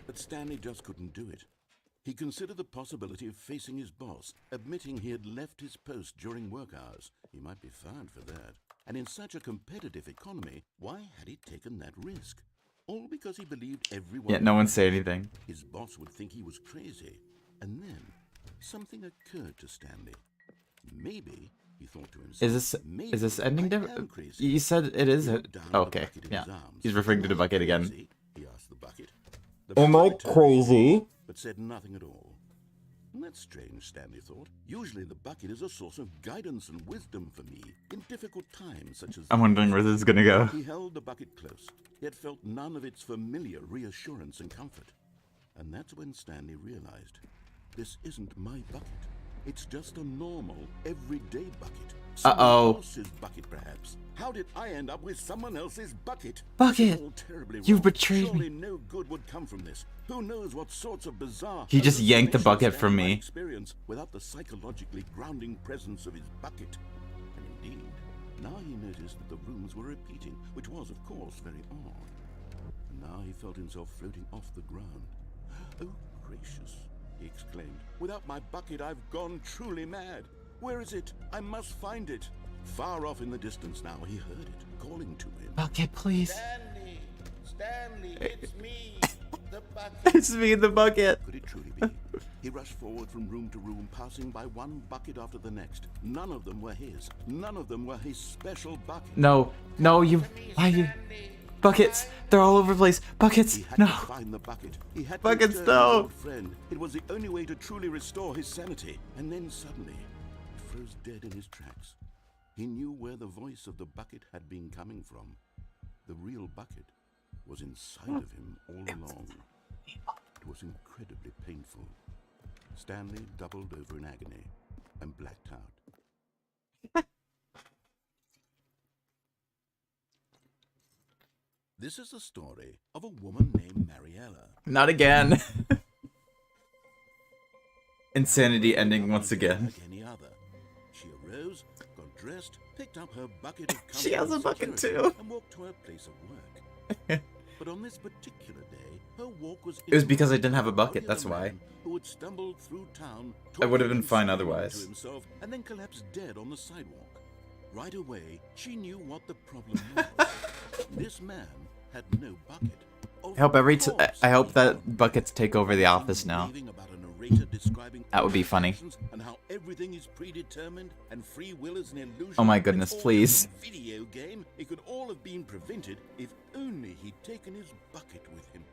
But Stanley just couldn't do it. He considered the possibility of facing his boss, admitting he had left his post during work hours. He might be fired for that. And in such a competitive economy, why had he taken that risk? All because he believed everyone... Yeah, no one say anything. His boss would think he was crazy. And then, something occurred to Stanley. Maybe, he thought to himself... Is this ending different? You said it is... Oh, okay, yeah. He's referring to the bucket again. He asked the bucket. Am I crazy? But said nothing at all. That's strange, Stanley thought. Usually the bucket is a source of guidance and wisdom for me in difficult times such as... I'm wondering where this is gonna go. He held the bucket close, yet felt none of its familiar reassurance and comfort. And that's when Stanley realized, this isn't my bucket. It's just a normal, everyday bucket. Someone else's bucket, perhaps. How did I end up with someone else's bucket? Bucket! You betrayed Surely me. no good would come from this. Who knows what sorts of bizarre... He just yanked the bucket from me. ...experience without the psychologically grounding presence of his bucket. And indeed, now he noticed that the rooms were repeating, which was, of course, very odd. And now he felt himself floating off the ground. Oh, gracious, he exclaimed. Without my bucket, I've gone truly mad. Where is it? I must find it. Far off in the distance now, he heard it, calling to him. Bucket, please. Stanley! Stanley, it's me! The bucket! It's me in the bucket. Could it truly be? He rushed forward from room to room, passing by one bucket after the next. None of them were his. None of them were his special bucket. No, you... Why you... Buckets! They're all over the place. Buckets! He had No! to find the bucket. He had Buckets, to return no. his old friend. It was the only way to truly restore his sanity. And then suddenly, he froze dead in his tracks. He knew where the voice of the bucket had been coming from. The real bucket was inside of him all along. It was incredibly painful. Stanley doubled over in agony and blacked out. This is the story of a woman named Mariella. Not again. Insanity ending once again. Like any other. She arose, got dressed, picked up her bucket of She has a bucket security, too. and walked to her place of work. But on this particular day, her walk was... It was because I didn't have a bucket, that's why. Who had stumbled through town, I would have been talking fine and otherwise. to himself, and then collapsed dead on the sidewalk. Right away, she knew what the problem was. This man had no bucket. I hope that buckets take over the office now. That would be funny. And how everything is predetermined and free will is an illusion. Oh my goodness, please. Video game. It could all have been prevented if only he'd taken his bucket with him.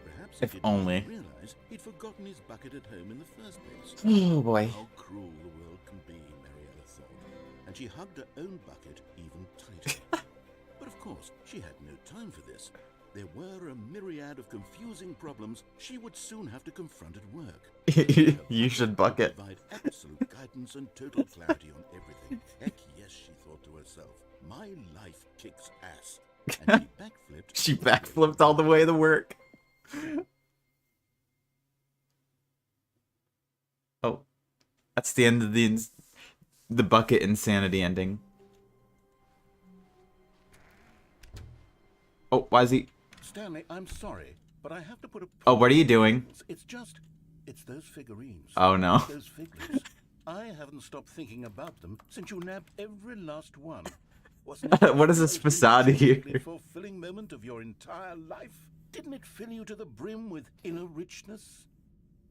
Perhaps If he only. didn't realize he'd forgotten his bucket at home in the first place. Oh boy. How cruel the world can be, Mariella thought, and she hugged her own bucket even tighter. But of course, she had no time for this. There were a myriad of confusing problems she would soon have to confront at work. You should bucket. Provide absolute guidance and total clarity on everything. Heck yes, she thought to herself. My life kicks ass. And she backflipped. She backflipped all the way to work. Oh, that's the end of the bucket insanity ending. Oh, why is he? Stanley, I'm sorry, but I have to put a... Oh, what are you doing? It's those figurines. Oh no. Those figures. I haven't stopped thinking about them since you nabbed every last one. Wasn't it What is this facade here? the fulfilling moment of your entire life? Didn't it fill you to the brim with inner richness?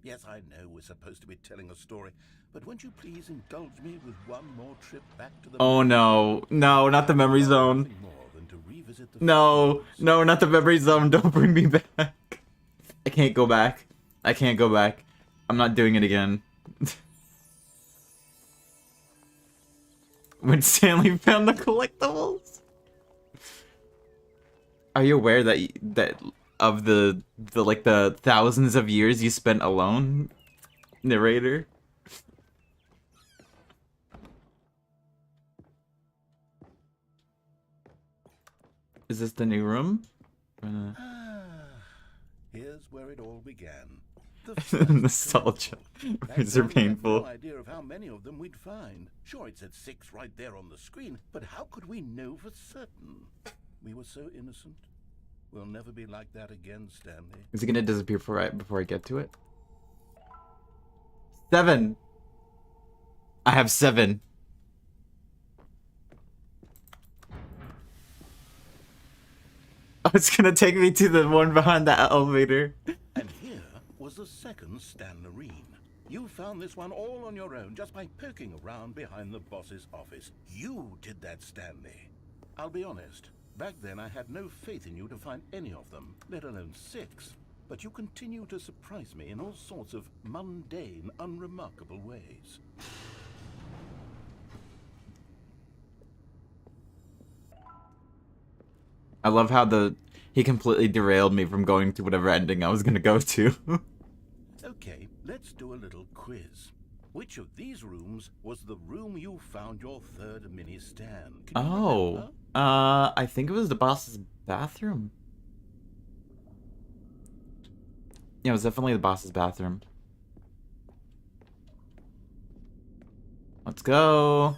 Yes, I know we're supposed to be telling a story, but won't you please indulge me with one more trip back to the... Oh no. No, not the memory zone. More than to revisit visit the No, fields. no, not the memory zone. Don't bring me back. I can't go back. I can't go back. I'm not doing it again. When Stanley found the collectibles. Are you aware that of the like the thousands of years you spent alone, narrator? Is this the new room? Here's where it all began. Nostalgia. These are painful. No idea of how many of them we'd find. Sure, it said 6 right there on the screen, but how could we know for certain? We were so innocent. We'll never be like that again, Stanley. Is it gonna disappear before I get to it? 7. I have 7. Oh, it's gonna take me to the one behind the elevator. And here was the second Stanley. You found this one all on your own just by poking around behind the boss's office. You did that, Stanley. I'll be honest. Back then, I had no faith in you to find any of them, let alone 6. But you continue to surprise me in all sorts of mundane, unremarkable ways. I love how he completely derailed me from going to whatever ending I was gonna go to. Okay, let's do a little quiz. Which of these rooms was the room you found your third mini stand? Can you remember? I think it was the boss's bathroom. Yeah, it was definitely the boss's bathroom. Let's go.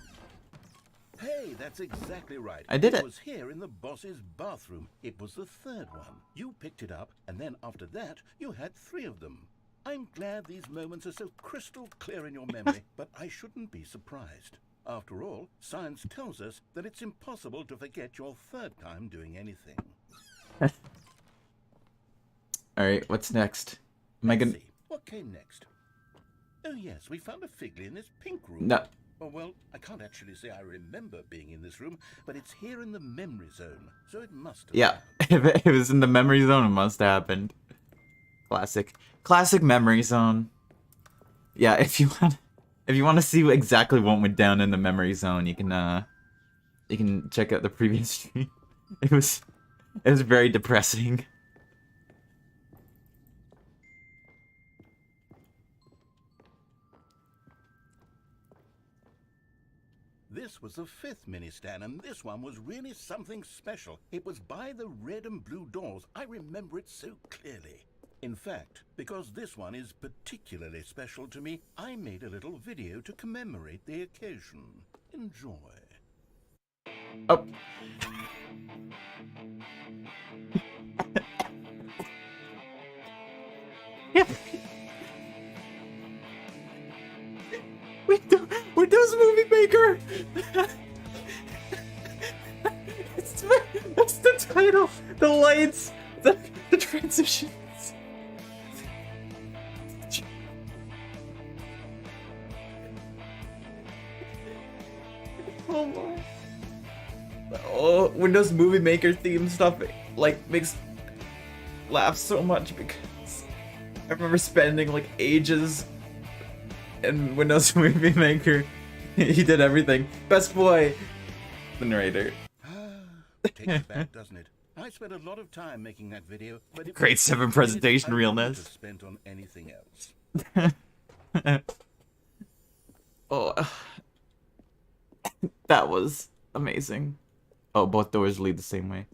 Hey, that's exactly right. I did it. It was here in the boss's bathroom. It was the third one. You picked it up, and then after that, you had 3 of them. I'm glad these moments are so crystal clear in your memory, but I shouldn't be surprised. After all, science tells us that it's impossible to forget your third time doing anything. Alright, what's next? Am I gonna... Let's see. What came next? Oh yes, we found a Figley in this pink room. No. Oh, well, I can't actually say I remember being in this room, but it's here in the memory zone, so it must have Yeah, happened. if it was in the memory zone, it must have happened. Classic memory zone. Yeah, if you want to see exactly what went down in the memory zone, you can check out the previous stream. It was very depressing. This was the 5th mini stand, and this one was really something special. It was by the red and blue doors. I remember it so clearly. In fact, because this one is particularly special to me, I made a little video to commemorate the occasion. Enjoy. Oh. Yeah. Windows Movie Maker. That's the title. The lights, the transitions. Oh my. Oh, Windows Movie Maker theme stuff like makes laugh so much because I remember spending like ages in Windows Movie Maker. He did everything. Best boy. The narrator. Takes it back, doesn't it? I spent a lot of time making that video, but it Grade 7 presentation realness. Spent on anything else. Oh, that was amazing. Oh, both doors lead the same way.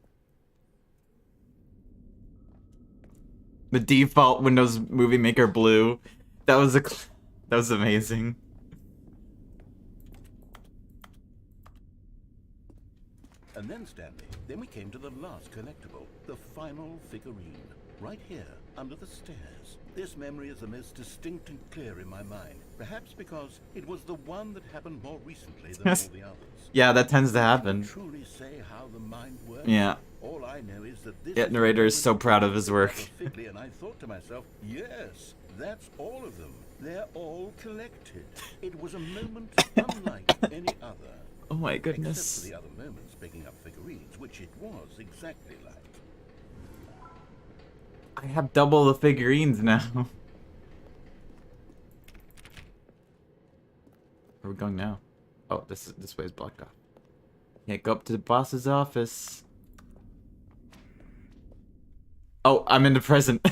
The default Windows Movie Maker blue. That was amazing. And then, Stanley, then we came to the last collectible, the final figurine, right here, under the stairs. This memory is the most distinct and clear in my mind, perhaps because it was the one that happened more recently than all the others. Yeah, that tends to happen. Truly say how the mind works. Yeah. All I know is that this Narrator is so proud of his work. Figley, and I thought to myself, yes, that's all of them. They're all collected. It was a moment unlike any other. Oh my Except goodness. for the other moments picking up figurines, which it was exactly like. I have double the figurines now. Where are we going now? Oh, this way is blocked off. Can't go up to the boss's office. Oh, I'm in the present.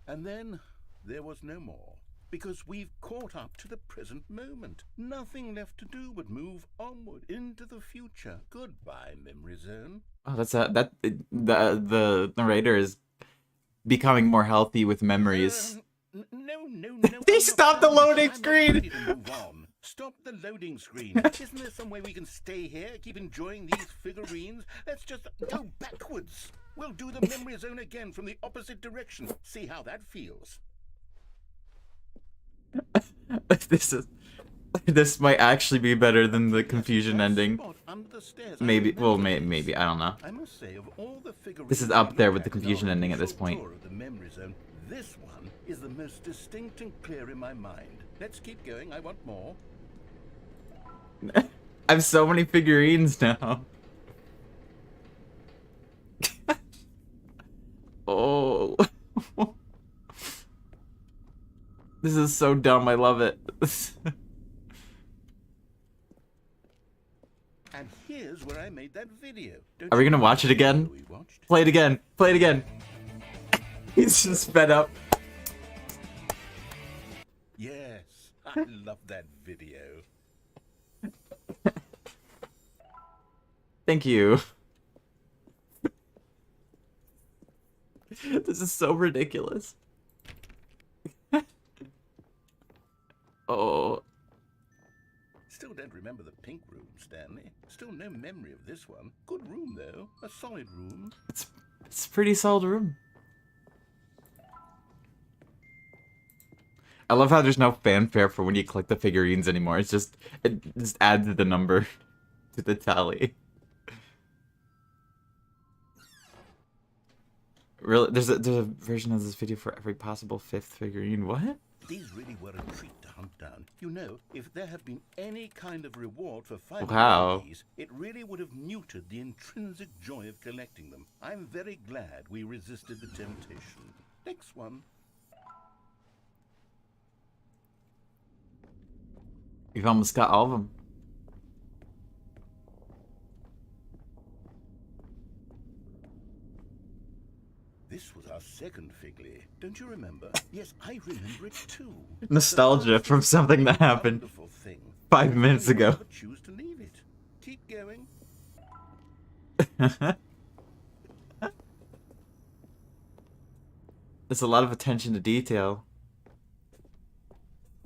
And then there was no more, because we've caught up to the present moment. Nothing left to do but move onward into the future. Goodbye, memory zone. Oh, that's the narrator is becoming more healthy with memories. No. They stopped the loading I'm screen. ready to move on. Stop the loading screen. Isn't there some way we can stay here, keep enjoying these figurines? Let's just go backwards. We'll do the memory zone again from the opposite direction. See how that feels. This might actually be better than the confusion ending. Maybe, well, maybe, I don't know. I must say, of all the This is up there with the confusion ending at this point. The memory zone, this one is the most distinct and clear in my mind. Let's keep going. I want more. I have so many figurines now. Oh. This is so dumb. I love it. And here's where I made that video. Are we gonna watch it again? Play it again. Play it again. He's just fed up. Yes, I love that video. Thank you. This is so ridiculous. Oh. Still don't remember the pink room, Stanley. Still no memory of this one. Good room, though. A solid room. It's a pretty solid room. I love how there's no fanfare for when you collect the figurines anymore. It just adds the number to the tally. Really? There's a version of this video for every possible fifth figurine. What? These really were a treat to hunt down. You know, if there had been any kind of reward for finding these, it really would have muted the intrinsic joy of collecting them. I'm very glad we resisted the temptation. Next one. You've almost got all of them. This was our second Figley. Don't you remember? Yes, I remember it too. Nostalgia from something that happened 5 minutes ago. Choose to leave it. Keep going. There's a lot of attention to detail.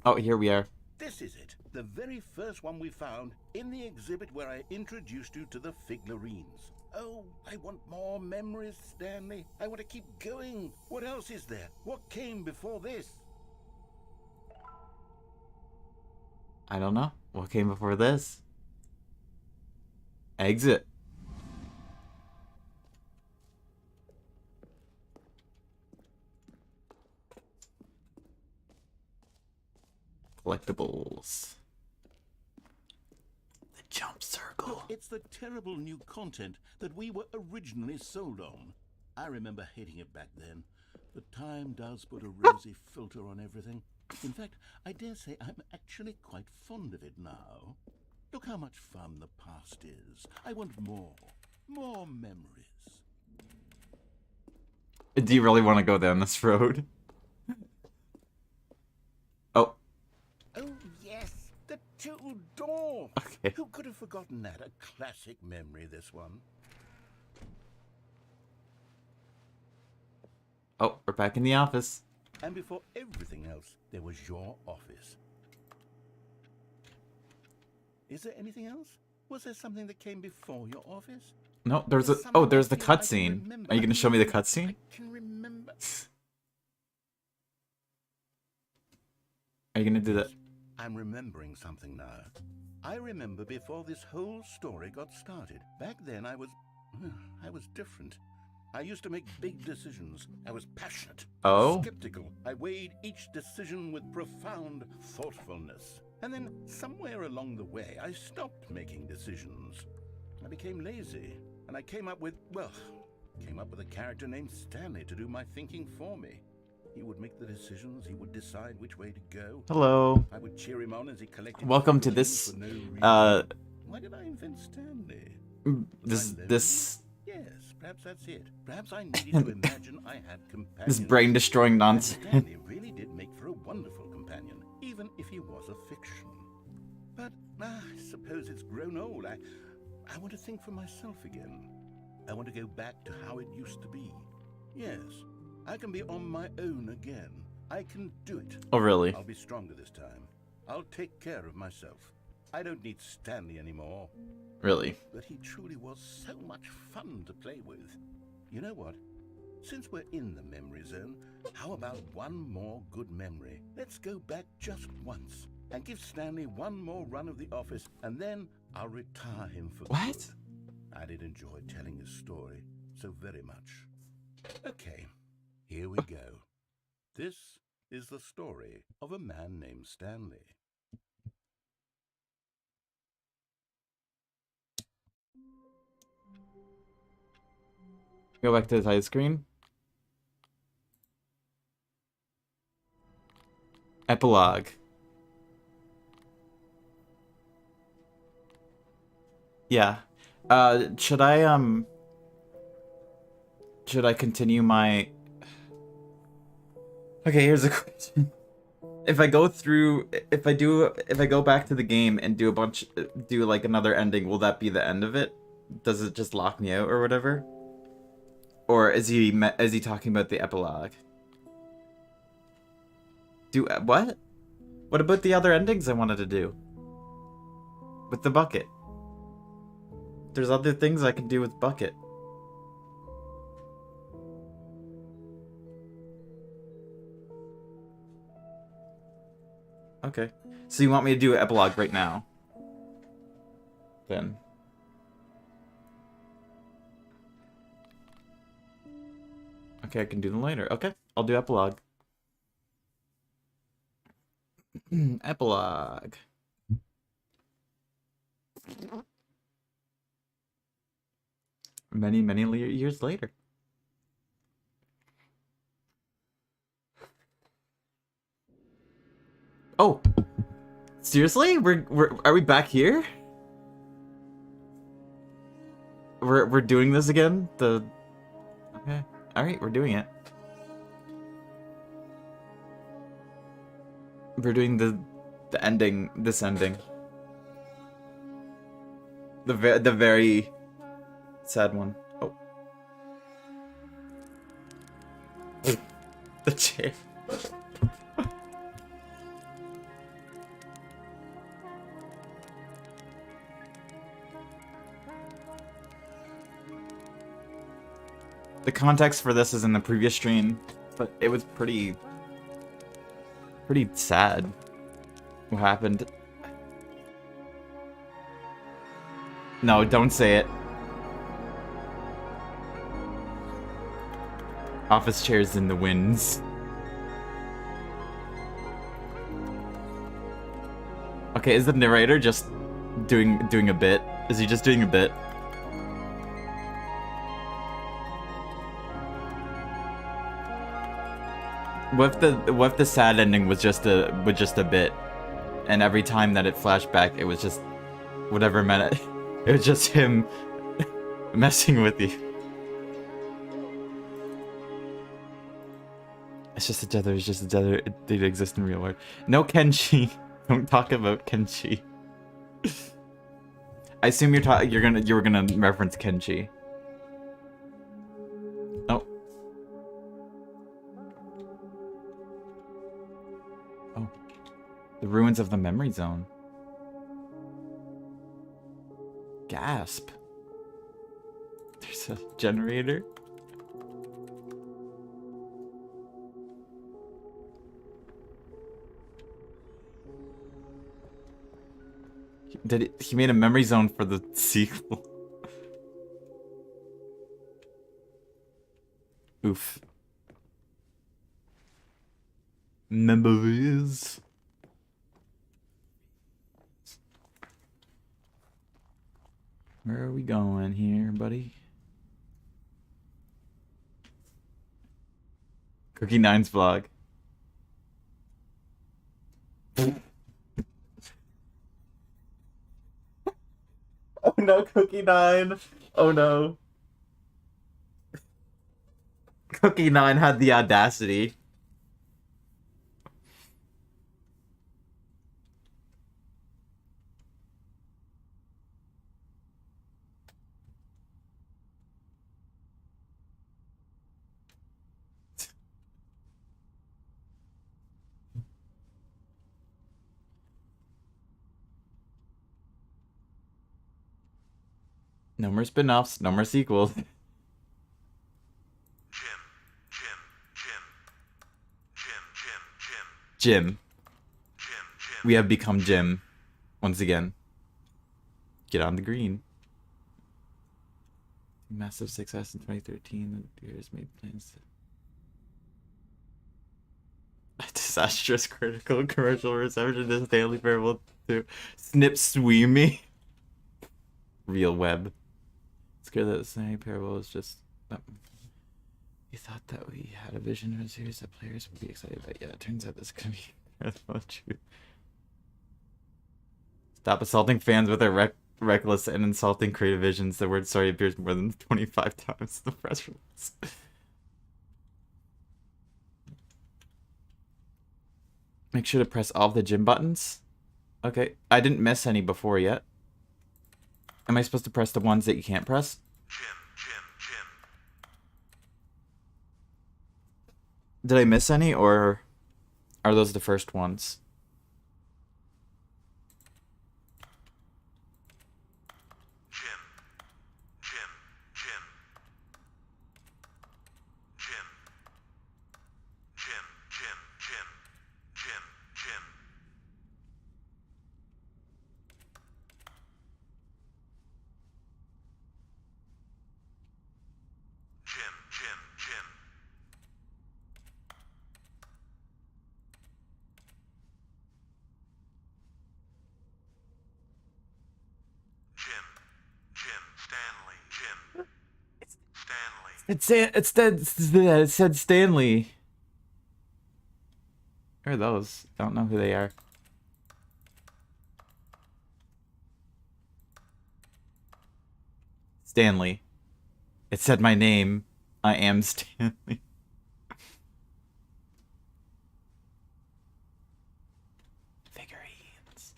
Oh, here we are. This is it. The very first one we found in the exhibit where I introduced you to the figurines. Oh, I want more memories, Stanley. I want to keep going. What else is there? What came before this? I don't know. What came before this? Exit. Collectibles. The jump circle. Look, it's the terrible new content that we were originally sold on. I remember hating it back then. But time does put a rosy filter on everything. In fact, I dare say I'm actually quite fond of it now. Look how much fun the past is. I want more. More memories. Do you really want to go down this road? Oh. Oh, yes. The two door. Okay. Who could have forgotten that? A classic memory, this one. Oh, we're back in the office. And before everything else, there was your office. Is there anything else? Was there something that came before your office? No, there's the cutscene. Are you gonna show me the cutscene? I can remember. Are you gonna do that? I'm remembering something now. I remember before this whole story got started. Back then I was different. I used to make big decisions. I was passionate. Oh? Skeptical. I weighed each decision with profound thoughtfulness. And then, somewhere along the way, I stopped making decisions. I became lazy, and I came up with a character named Stanley to do my thinking for me. He would make the decisions, he would decide which way to go. Hello. I would cheer him on as he collected Welcome to figurines this, for no reason. Why did I invent Stanley? This Yes, perhaps that's it. Perhaps I needed to imagine I had companions. this brain-destroying nonsense. Stanley really did make for a wonderful companion, even if he was a fiction. But I suppose it's grown old. I want to think for myself again. I want to go back to how it used to be. Yes, I can be on my own again. I can do it. Oh, really? I'll be stronger this time. I'll take care of myself. I don't need Stanley anymore. Really? But he truly was so much fun to play with. You know what? Since we're in the memory zone, how about one more good memory? Let's go back just once and give Stanley one more run of the office, and then I'll retire him for What? good. I did enjoy telling his story so very much. Okay, here we go. This is the story of a man named Stanley. Go back to the title screen. Epilogue. Yeah. Should I continue my... Okay, here's a question. If I go back to the game and do like another ending, will that be the end of it? Does it just lock me out or whatever? Or is he talking about the epilogue? What? What about the other endings I wanted to do? With the bucket. There's other things I can do with bucket. Okay. So you want me to do an epilogue right now? Then. Okay, I can do them later. Okay, I'll do epilogue. Epilogue. Many, many years later. Oh, seriously? Are we back here? We're doing this again? Okay. Alright, we're doing it. We're doing the ending, this ending. The very sad one. Oh. The chair. The context for this is in the previous stream, but it was pretty sad what happened. No, don't say it. Office chairs in the winds. Okay, is the narrator just doing a bit? Is he just doing a bit? What if the sad ending was just a bit, and every time that it flashed back, it was just whatever meant it. It was just him messing with you. It's just a tether. It's just a tether. It did exist in real world. No Kenshi. Don't talk about Kenshi. I assume you were gonna reference Kenshi. Oh. Oh. The ruins of the memory zone. Gasp. There's a generator. He made a memory zone for the sequel. Oof. Memories. Where are we going here, buddy? Cookie Nine's vlog. Oh no, Cookie Nine. Oh no. Cookie Nine had the audacity. No more spin-offs, no more sequels. Jim. We have become Jim. Once again. Get on the green. Massive success in 2013. The Bears made plans to... Disastrous critical commercial reception to Stanley Parable to Snip Sweemy. Real web. It's good that the Stanley Parable was just... We thought that we had a vision of a series that players would be excited about. Yeah, it turns out this could be true. Stop assaulting fans with their reckless and insulting creative visions. The word sorry appears more than 25 times in the press release. Make sure to press all of the gym buttons. Okay, I didn't miss any before yet. Am I supposed to press the ones that you can't press? Did I miss any, or are those the first ones? It said Stanley. Who are those? I don't know who they are. Stanley. It said my name. I am Stanley. Figurines.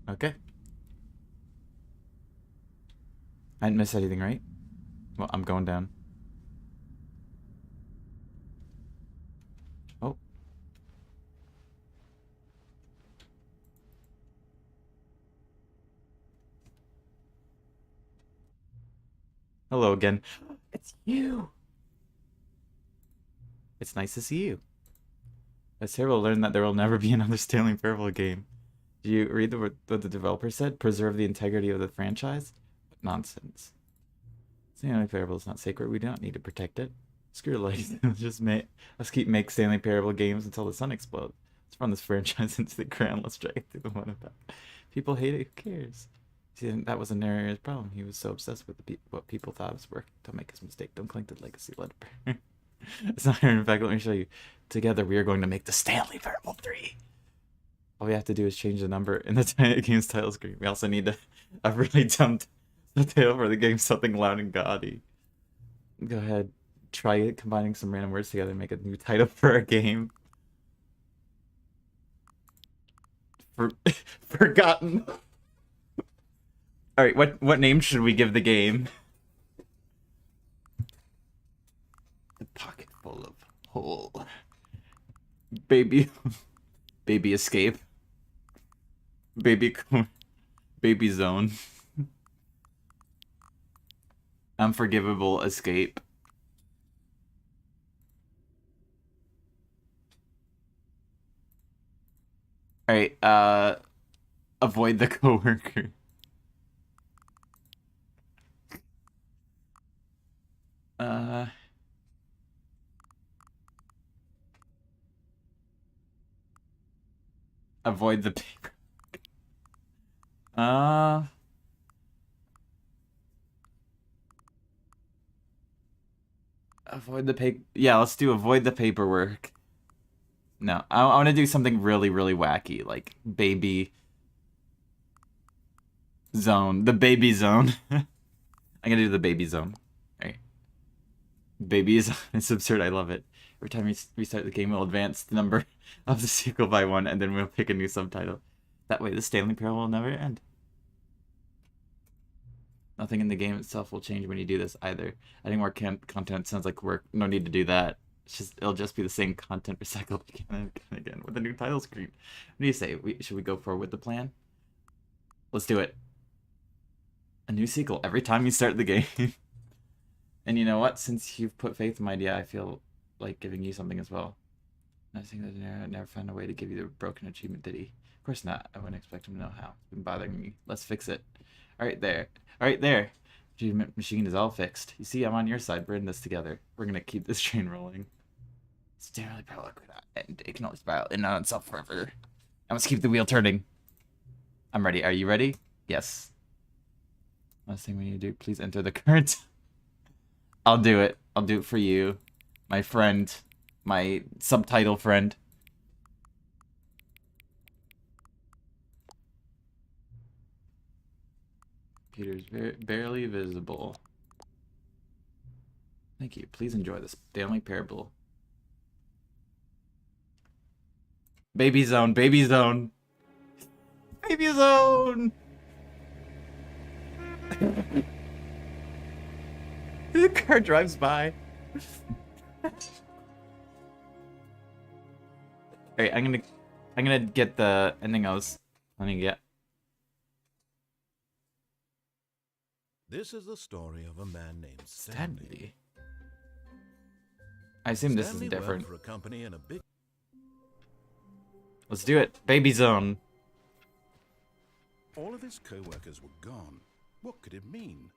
Okay. I didn't miss anything, right? Well, I'm going down. Oh. Hello again. It's you. It's nice to see you. It's terrible to learn that there will never be another Stanley Parable game. Do you read what the developer said? Preserve the integrity of the franchise? Nonsense. Stanley Parable is not sacred. We do not need to protect it. Screw the legacy. Let's keep making Stanley Parable games until the sun explodes. Let's run this franchise into the ground. Let's drag it through the one about. People hate it. Who cares? See, that was a narrator's problem. He was so obsessed with what people thought was working. Don't make his mistake. Don't cling to the legacy. Let it burn. It's not here. In fact, let me show you. Together, we are going to make the Stanley Parable 3. All we have to do is change the number in the game's title screen. We also need a really dumb title for the game, something loud and gaudy. Go ahead, try it, combining some random words together and make a new title for our game. Forgotten. Alright, what name should we give the game? The pocket full of hole. Baby escape. Baby zone. Unforgivable escape. Alright, avoid the coworker. Avoid the paper. Avoid the paper. Yeah, let's do avoid the paperwork. No, I want to do something really, really wacky, like baby zone. The baby zone. I'm gonna do the baby zone. Alright. Baby is it's absurd. I love it. Every time we restart the game, we'll advance the number of the sequel by 1, and then we'll pick a new subtitle. That way, the Stanley Parable will never end. Nothing in the game itself will change when you do this either. Adding more content sounds like work. No need to do that. It'll just be the same content recycled again and again with a new title screen. What do you say? Should we go forward with the plan? Let's do it. A new sequel every time you start the game. And you know what? Since you've put faith in my idea, I feel like giving you something as well. I think that I never found a way to give you the broken achievement, did he? Of course not. I wouldn't expect him to know how. It's been bothering me. Let's fix it. Alright there. Alright there. Achievement machine is all fixed. You see, I'm on your side. We're in this together. We're gonna keep this train rolling. It's generally probably and it can only spiral in and on itself forever. I must keep the wheel turning. I'm ready. Are you ready? Yes. Last thing we need to do, please enter the current. I'll do it. I'll do it for you. My friend. My subtitle friend. Peter's barely visible. Thank you. Please enjoy the Stanley Parable. Baby zone, baby zone. Baby zone! The car drives by. Alright, I'm gonna get the ending I was planning to get. This is the story of a man named Stanley. I assume this Stanley is different. worked for a company in a big... Let's do it. Baby zone. All of his co-workers were gone. What could it mean?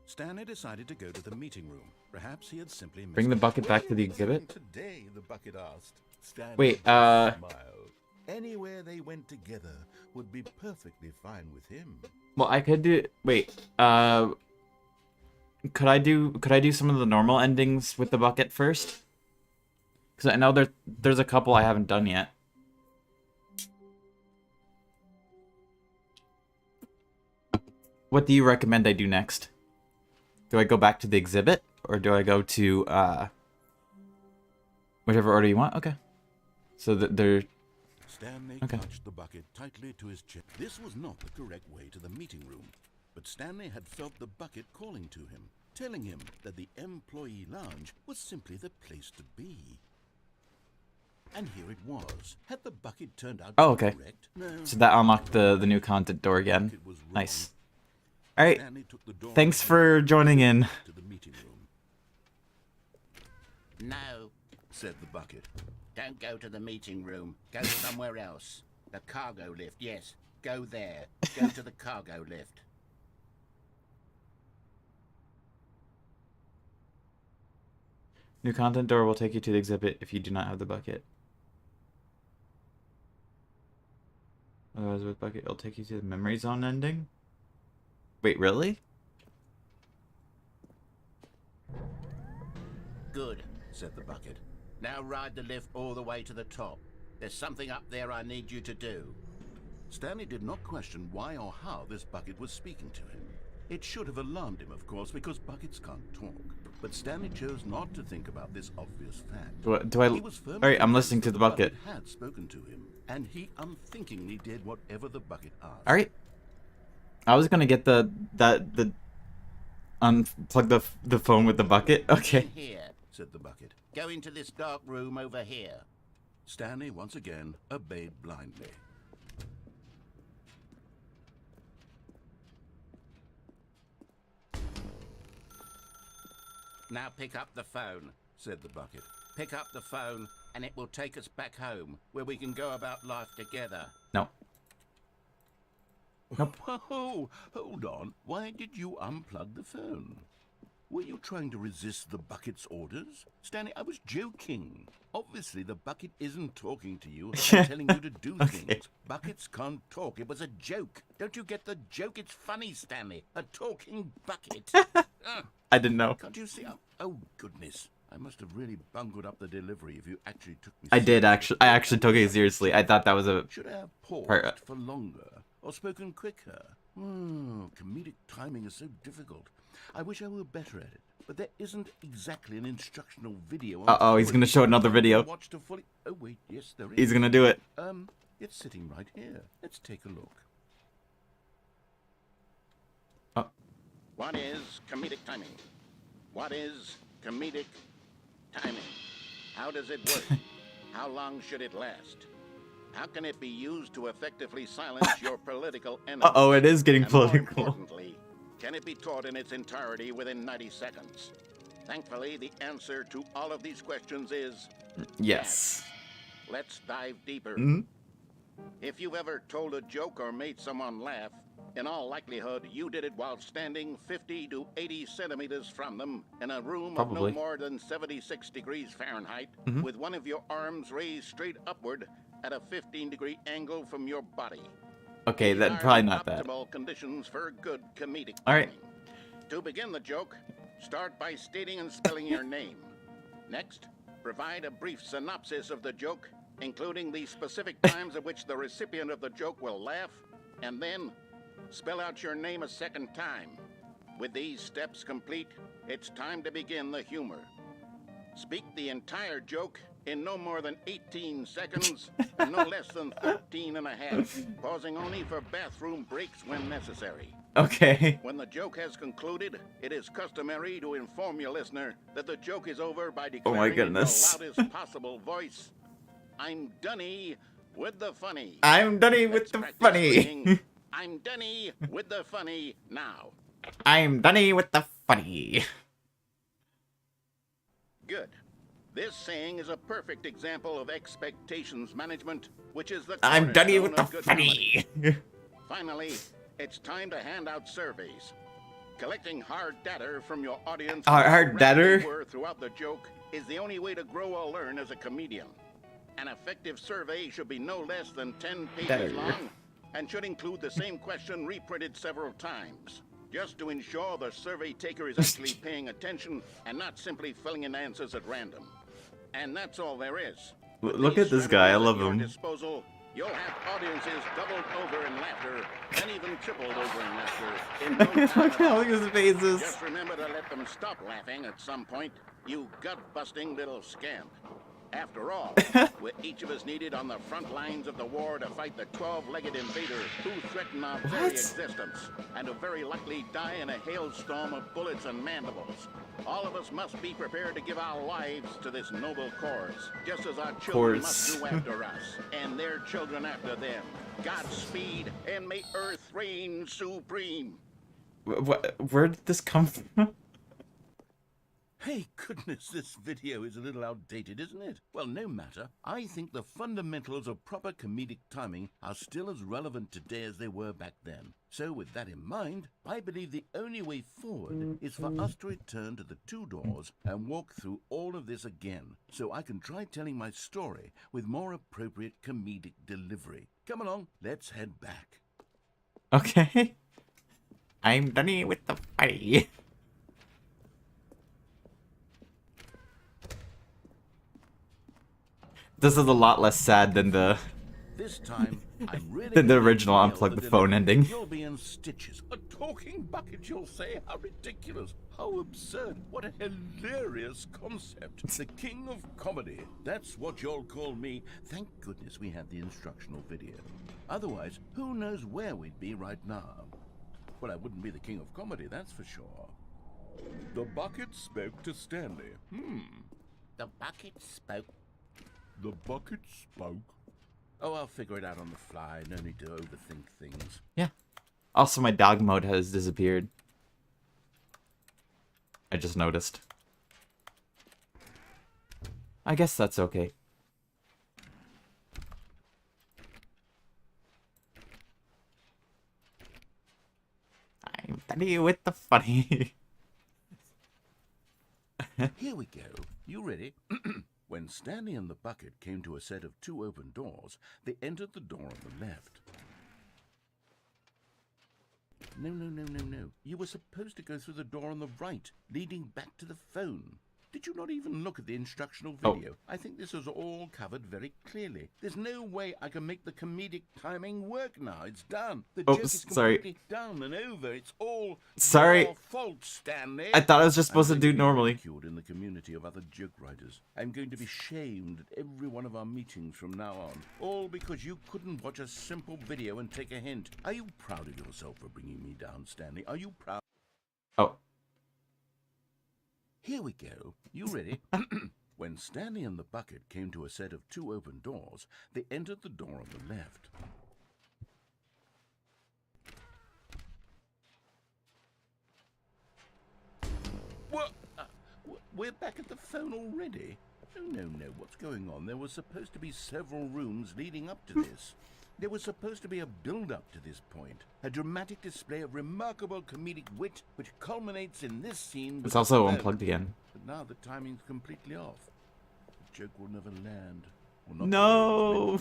Stanley decided to go to the meeting room. Perhaps he had simply missed... Bring the bucket back to the exhibit. Today, the bucket asked. Stanley Wait, smiled. Anywhere they went together would be perfectly fine with him. Well, I could do... Wait, could I do some of the normal endings with the bucket first? Because I know there's a couple I haven't done yet. What do you recommend I do next? Do I go back to the exhibit? Or do I go to, whichever order you want? Okay. So they're... Stanley clutched the bucket tightly to his chest. This was not the correct way to the meeting room. But Stanley had felt the bucket calling to him, telling him that the employee lounge was simply the place to be. And here it was. Had the bucket turned out correct? No. So that unlocked the new content door again. Nice. Alright. Thanks for joining in. To the meeting room. No, said the bucket. don't go to the meeting room. Go somewhere else. The cargo lift, yes. Go there. Go to the cargo lift. New content door will take you to the exhibit if you do not have the bucket. Otherwise, with bucket, it'll take you to the memory zone ending. Wait, really? Good, said the bucket. Now ride the lift all the way to the top. There's something up there I need you to do. Stanley did not question why or how this bucket was speaking to him. It should have alarmed him, of course, because buckets can't talk. But Stanley chose not to think about this obvious fact. Do I? Alright, I'm listening to the bucket. Had spoken to him, and he unthinkingly did whatever the bucket asked. Alright. I was gonna get the unplug the phone with the bucket. Okay. Here, said the bucket. Go into this dark room over here. Stanley once again obeyed blindly. Now pick up the phone, said the bucket. Pick up the phone, and it will take us back home, where we can go about life together. No. Nope. Oh, hold on. Why did you unplug the phone? Were you trying to resist the bucket's orders? Stanley, I was joking. Obviously, the bucket isn't talking to you and telling you to do things. buckets can't talk. It was a joke. Don't you get the joke? It's funny, Stanley. A talking bucket. I didn't know. Can't you see? Oh, goodness. I must have really bungled up the delivery if you actually took me I did seriously. actually. I actually took it seriously. I thought that was a. Should I have paused part. for longer or spoken quicker? Comedic timing is so difficult. I wish I were better at it, but there isn't exactly an instructional video. Uh-oh, he's gonna show another video. Watch to fully... Oh wait, yes there is. He's gonna do it. It's sitting right here. Let's take a look. Oh. What is comedic timing? What is comedic timing? How does it work? How long should it last? How can it be used to effectively silence your political enemies? Uh-oh, it is getting And more political. importantly, can it be taught in its entirety within 90 seconds? Thankfully, the answer to all of these questions is Yes. let's dive deeper. Mm-hmm. If you've ever told a joke or made someone laugh, in all likelihood, you did it while standing 50 to 80 centimeters from them in a room Probably. of no more than 76 degrees Fahrenheit, with one of your arms raised straight upward at a 15-degree angle from your body. Okay, These that are probably the not bad. optimal conditions for good comedic All right. timing. To begin the joke, start by stating and spelling your name. Next, provide a brief synopsis of the joke, including the specific times at which the recipient of the joke will laugh, and then spell out your name a second time. With these steps complete, it's time to begin the humor. Speak the entire joke in no more than 18 seconds and no less than 13 and a half, pausing only for bathroom breaks when necessary. Okay. When the joke has concluded, it is customary to inform your listener that the joke is over by Oh my declaring in goodness. the loudest possible voice, "I'm Dunny with the funny." I'm done with Let's the practice funny. saying, "I'm Dunny with the funny" now. I'm done with the funny. Good. This saying is a perfect example of expectations management, which is the I'm done cornerstone with the of good comedy. funny. Finally, it's time to hand out surveys. Collecting hard data from your audience Hard on how rapid data? they were throughout the joke is the only way to grow or learn as a comedian. An effective survey should be no less than 10 pages Data. long and should include the same question reprinted several times, just to ensure the survey taker is actually paying attention and not simply filling in answers at random. And that's all there is. With Look these at this guy. I strategies love at your him. disposal, you'll have audiences doubled over in laughter and even tripled over in laughter in no time Look at how all. his face is. Just remember to let them stop laughing at some point, you gut-busting little scamp. After all, we're each of us needed on the front lines of the war to fight the 12-legged invader who threaten our very What? existence, and who very likely die in a hailstorm of bullets and mandibles. All of us must be prepared to give our lives to this noble cause, just as our children must do after us, and their children after them. Godspeed, and may Earth reign supreme. Where did this come from? Hey, goodness, this video is a little outdated, isn't it? Well, no matter. I think the fundamentals of proper comedic timing are still as relevant today as they were back then. So with that in mind, I believe the only way forward is for us to return to the two doors and walk through all of this again, so I can try telling my story with more appropriate comedic delivery. Come along, let's head back. Okay. I'm done with the funny. This is a lot less sad than the This time, I'm really than the gonna original nail unplug the delivery. phone ending. You'll be in stitches. A talking bucket, you'll say? How ridiculous. How absurd. What a hilarious concept. The king of comedy. That's what you'll call me. Thank goodness we had the instructional video. Otherwise, who knows where we'd be right now. Well, I wouldn't be the king of comedy, that's for sure. The bucket spoke to Stanley. The bucket spoke. The bucket spoke. Oh, I'll figure it out on the fly. No need to overthink things. Yeah. Also, my dog mode has disappeared. I just noticed. I guess that's okay. I'm done with the funny. Here we go. You ready? When Stanley and the bucket came to a set of 2 open doors, they entered the door on the left. No. You were supposed to go through the door on the right, leading back to the phone. Did you not even look at the instructional video? I think this is all covered very clearly. There's no way I can make the comedic timing work now. It's done. The joke is completely done and over. It's all your fault, Stanley. I thought I was just supposed to do normally. In the community of other joke writers. I'm going to be shamed at every one of our meetings from now on. All because you couldn't watch a simple video and take a hint. Are you proud of yourself for bringing me down, Stanley? Are you proud? Oh. Here we go. You ready? When Stanley and the bucket came to a set of 2 open doors, they entered the door on the left. What? We're back at the phone already? No. What's going on? There was supposed to be several rooms leading up to this. There was supposed to be a build-up to this point, a dramatic display of remarkable comedic wit which culminates in this scene. It's also unplugged again. But now the timing's completely off. The joke will never land. No!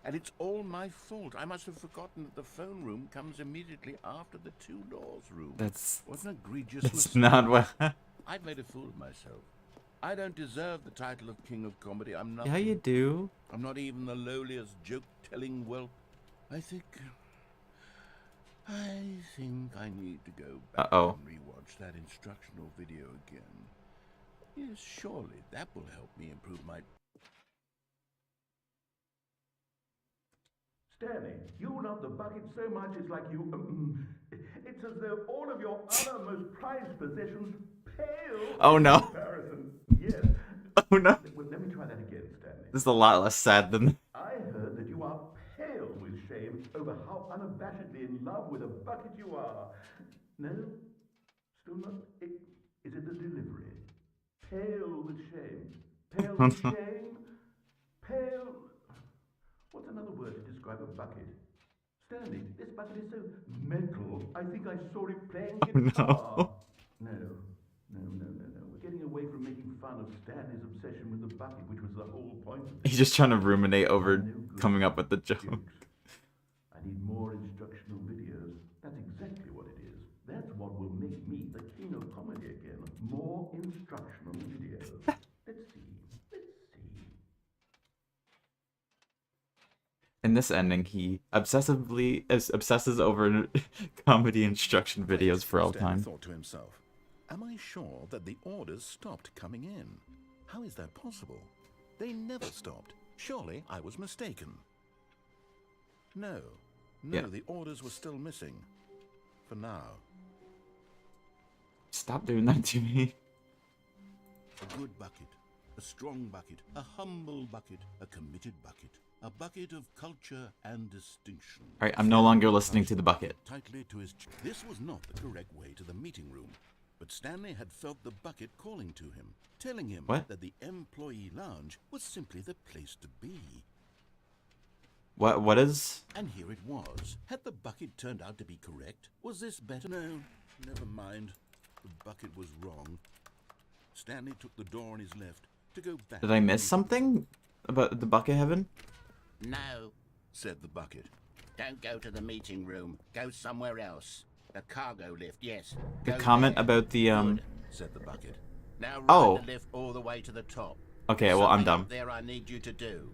And it's all my fault. I must have forgotten that the phone room comes immediately after the 2 doors room. That's egregious. That's not what... I've made a fool of myself. I don't deserve the title of King of Comedy. I'm nothing. Yeah, you do. I'm not even the lowliest joke-telling whelp. I think I need to go back and rewatch that instructional video again. Yes, surely that will help me improve my... Stanley, you love the bucket so much it's like you... it's as though all of your other most prized possessions pale in comparison. Yes. Oh no. Well, let me try that again, Stanley. This is a lot less sad than... I heard that you are pale with shame over how unabashedly in love with a bucket you are. No? Still not? Is it the delivery? Pale with shame. Pale with shame? Pale... What's another word to describe a bucket? Stanley, this bucket is so metal. I think I saw it playing guitar. No. We're getting away from making fun of Stanley's obsession with the bucket, which was the whole point of it. He's just trying to ruminate over coming up with the joke. I need more instructional videos. That's exactly what it is. That's what will make me the king of comedy again. More instructional videos. Let's see. In this ending, he obsesses over comedy instruction videos for all time. Thought to himself, am I sure that the orders stopped coming in? How is that possible? They never stopped. Surely I was mistaken. No, the orders were still missing. For now. Stop doing that to me. A good bucket, a strong bucket, a humble bucket, a committed bucket. A bucket of culture and distinction. Alright, I'm no longer listening to the bucket. Tightly to his this was not the correct way to the meeting room, but Stanley had felt the bucket calling to him, telling him that the employee lounge was simply the place to be. What is? And here it was. Had the bucket turned out to be correct? Was this better? No, never mind. The bucket was wrong. Stanley took the door on his left to go back. Did I miss something about the bucket heaven? No, said the bucket. Don't go to the meeting room. Go somewhere else. The cargo lift, yes. The comment about the Good, said the bucket. Now ride the lift all the way to the top. Okay, well I'm dumb. There I need you to do.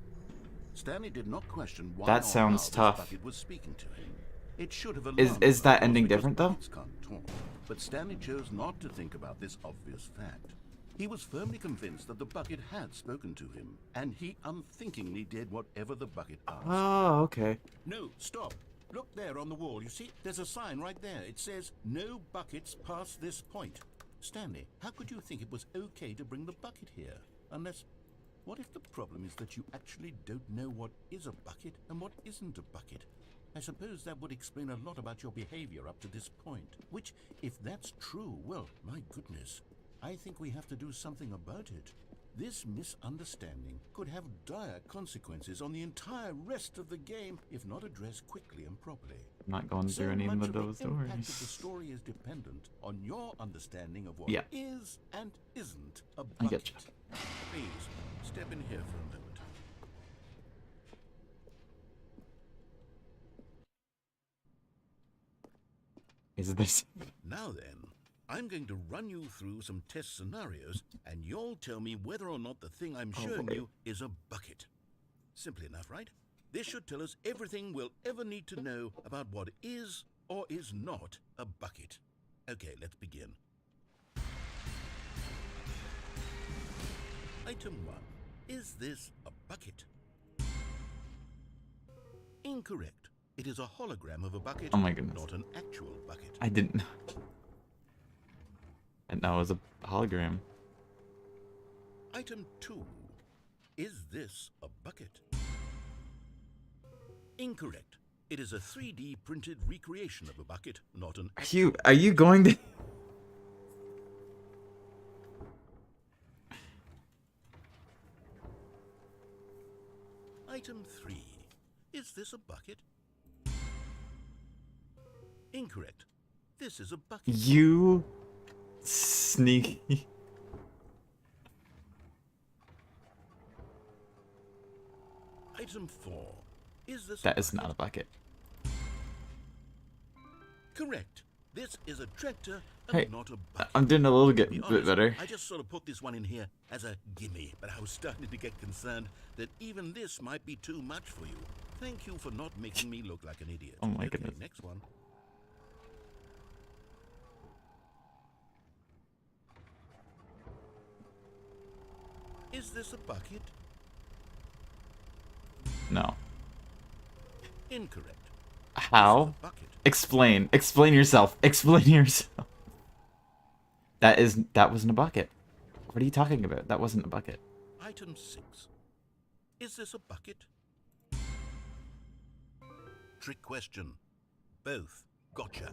Stanley did not question why that sounds tough. The bucket was speaking to him. It should have is that ending different though? Can't talk, but Stanley chose not to think about this obvious fact. He was firmly convinced that the bucket had spoken to him, and he unthinkingly did whatever the bucket asked. Oh, okay. No, stop. Look there on the wall. You see, there's a sign right there. It says, no buckets past this point. Stanley, how could you think it was okay to bring the bucket here? Unless, what if the problem is that you actually don't know what is a bucket and what isn't a bucket? I suppose that would explain a lot about your behavior up to this point. Which, if that's true, well, my goodness. I think we have to do something about it. This misunderstanding could have dire consequences on the entire rest of the game if not addressed quickly and properly. I'm not going through any of those The impact doors. of the story is dependent on your understanding of what is and isn't a I bucket. getcha. Please, Step in here for a moment. Is this? Now then, I'm going to run you through some test scenarios, and you'll tell me whether or not the thing I'm showing you is a bucket. Simple enough, right? This should tell us everything we'll ever need to know about what is or is not a bucket. Okay, let's begin. Item 1. Is this a bucket? Incorrect. It is a hologram of a bucket, Oh my goodness. not an actual bucket. I didn't know. And that was a hologram. Item 2. Is this a bucket? Incorrect. It is a 3D printed recreation of a bucket, not an actual. Are you going to? Item 3. Is this a bucket? Incorrect. This is a bucket. You sneaky. Item 4. Is this That a is bucket? not a bucket. Correct. This is a tractor and Hey, not a bucket. I'm doing a little To bit be honest, better. I just sort of put this one in here as a gimme, but I was starting to get concerned that even this might be too much for you. Thank you for not making me look like an idiot. Oh my Okay, goodness. next one. Is this a bucket? No. Incorrect. How? This is a bucket. Explain. Explain yourself. Explain yourself. That wasn't a bucket. What are you talking about? That wasn't a bucket. Item 6. Is this a bucket? Trick question. Both. Gotcha.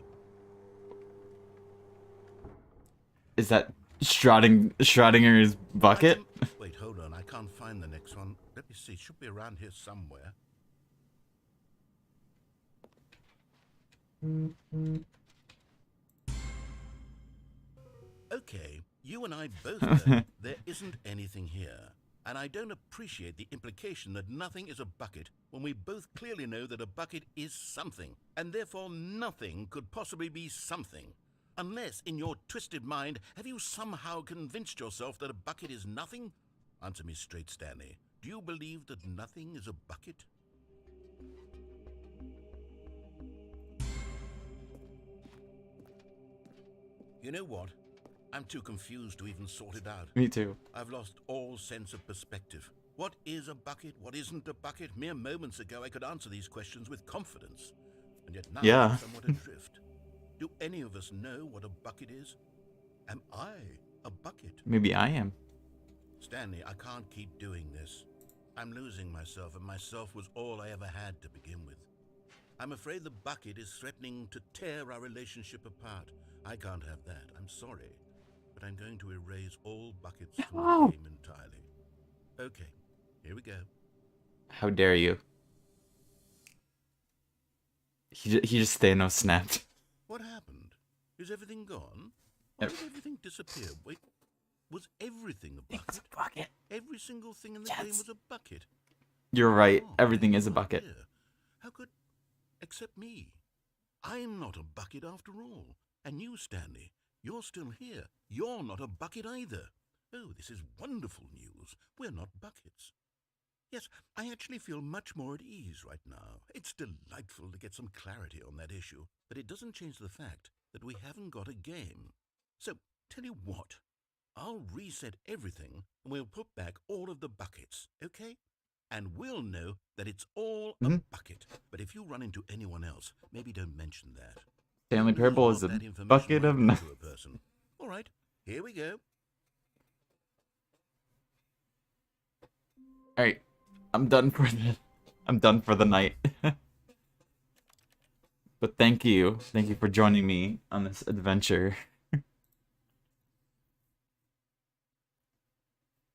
Is that Schrodinger's bucket? Wait, hold on. I can't find the next one. Let me see. It should be around here somewhere. Okay, you and I both know there isn't anything here. And I don't appreciate the implication that nothing is a bucket when we both clearly know that a bucket is something, and therefore nothing could possibly be something. Unless, in your twisted mind, have you somehow convinced yourself that a bucket is nothing? Answer me straight, Stanley. Do you believe that nothing is a bucket? You know what? I'm too confused to even sort it out. Me too. I've lost all sense of perspective. What is a bucket? What isn't a bucket? Mere moments ago, I could answer these questions with confidence. And yet now Yeah. I'm somewhat adrift. Do any of us know what a bucket is? Am I a bucket? Maybe I am. Stanley, I can't keep doing this. I'm losing myself, and myself was all I ever had to begin with. I'm afraid the bucket is threatening to tear our relationship apart. I can't have that. I'm sorry. But I'm going to erase all buckets from No. the game entirely. Okay, here we go. How dare you? He just Thanos snapped. What happened? Is everything gone? Why did everything disappear? Wait, was everything a bucket? It's a bucket. Every single thing in the Yes. game was a bucket. You're right. Oh, Everything is a oh bucket. dear. How could... Except me. I'm not a bucket after all. And you, Stanley, you're still here. You're not a bucket either. Oh, this is wonderful news. We're not buckets. Yes, I actually feel much more at ease right now. It's delightful to get some clarity on that issue, but it doesn't change the fact that we haven't got a game. So, tell you what, I'll reset everything and we'll put back all of the buckets, okay? And we'll know that it's all a bucket. But if you run into anyone else, maybe don't mention that. Stanley You Parable know is a what that information bucket might of do nothing. to a person. All right, here we go. Alright. I'm done for the night. But thank you. Thank you for joining me on this adventure.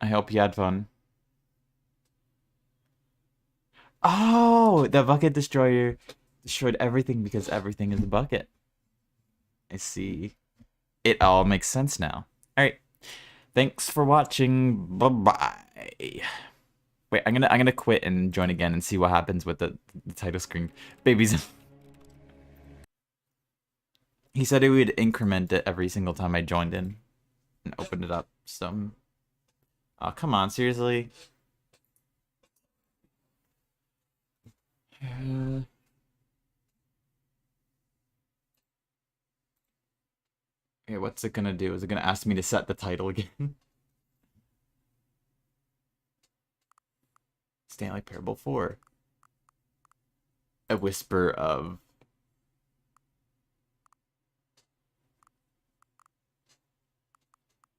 I hope you had fun. Oh, the bucket destroyer destroyed everything because everything is a bucket. I see. It all makes sense now. Alright. Thanks for watching. Bye-bye. Wait, I'm gonna quit and join again and see what happens with the title screen. Babies. He said he would increment it every single time I joined in and opened it up. So, oh, come on, seriously. Okay, what's it gonna do? Is it gonna ask me to set the title again? Stanley Parable 4. A whisper of...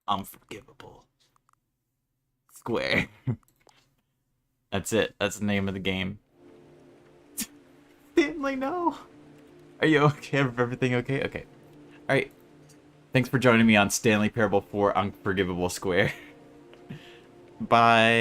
Unforgivable. Square. That's it. That's the name of the game. Stanley, no! Are you okay? Everything okay? Okay. Alright. Thanks for joining me on Stanley Parable 4 Unforgivable Square. Bye.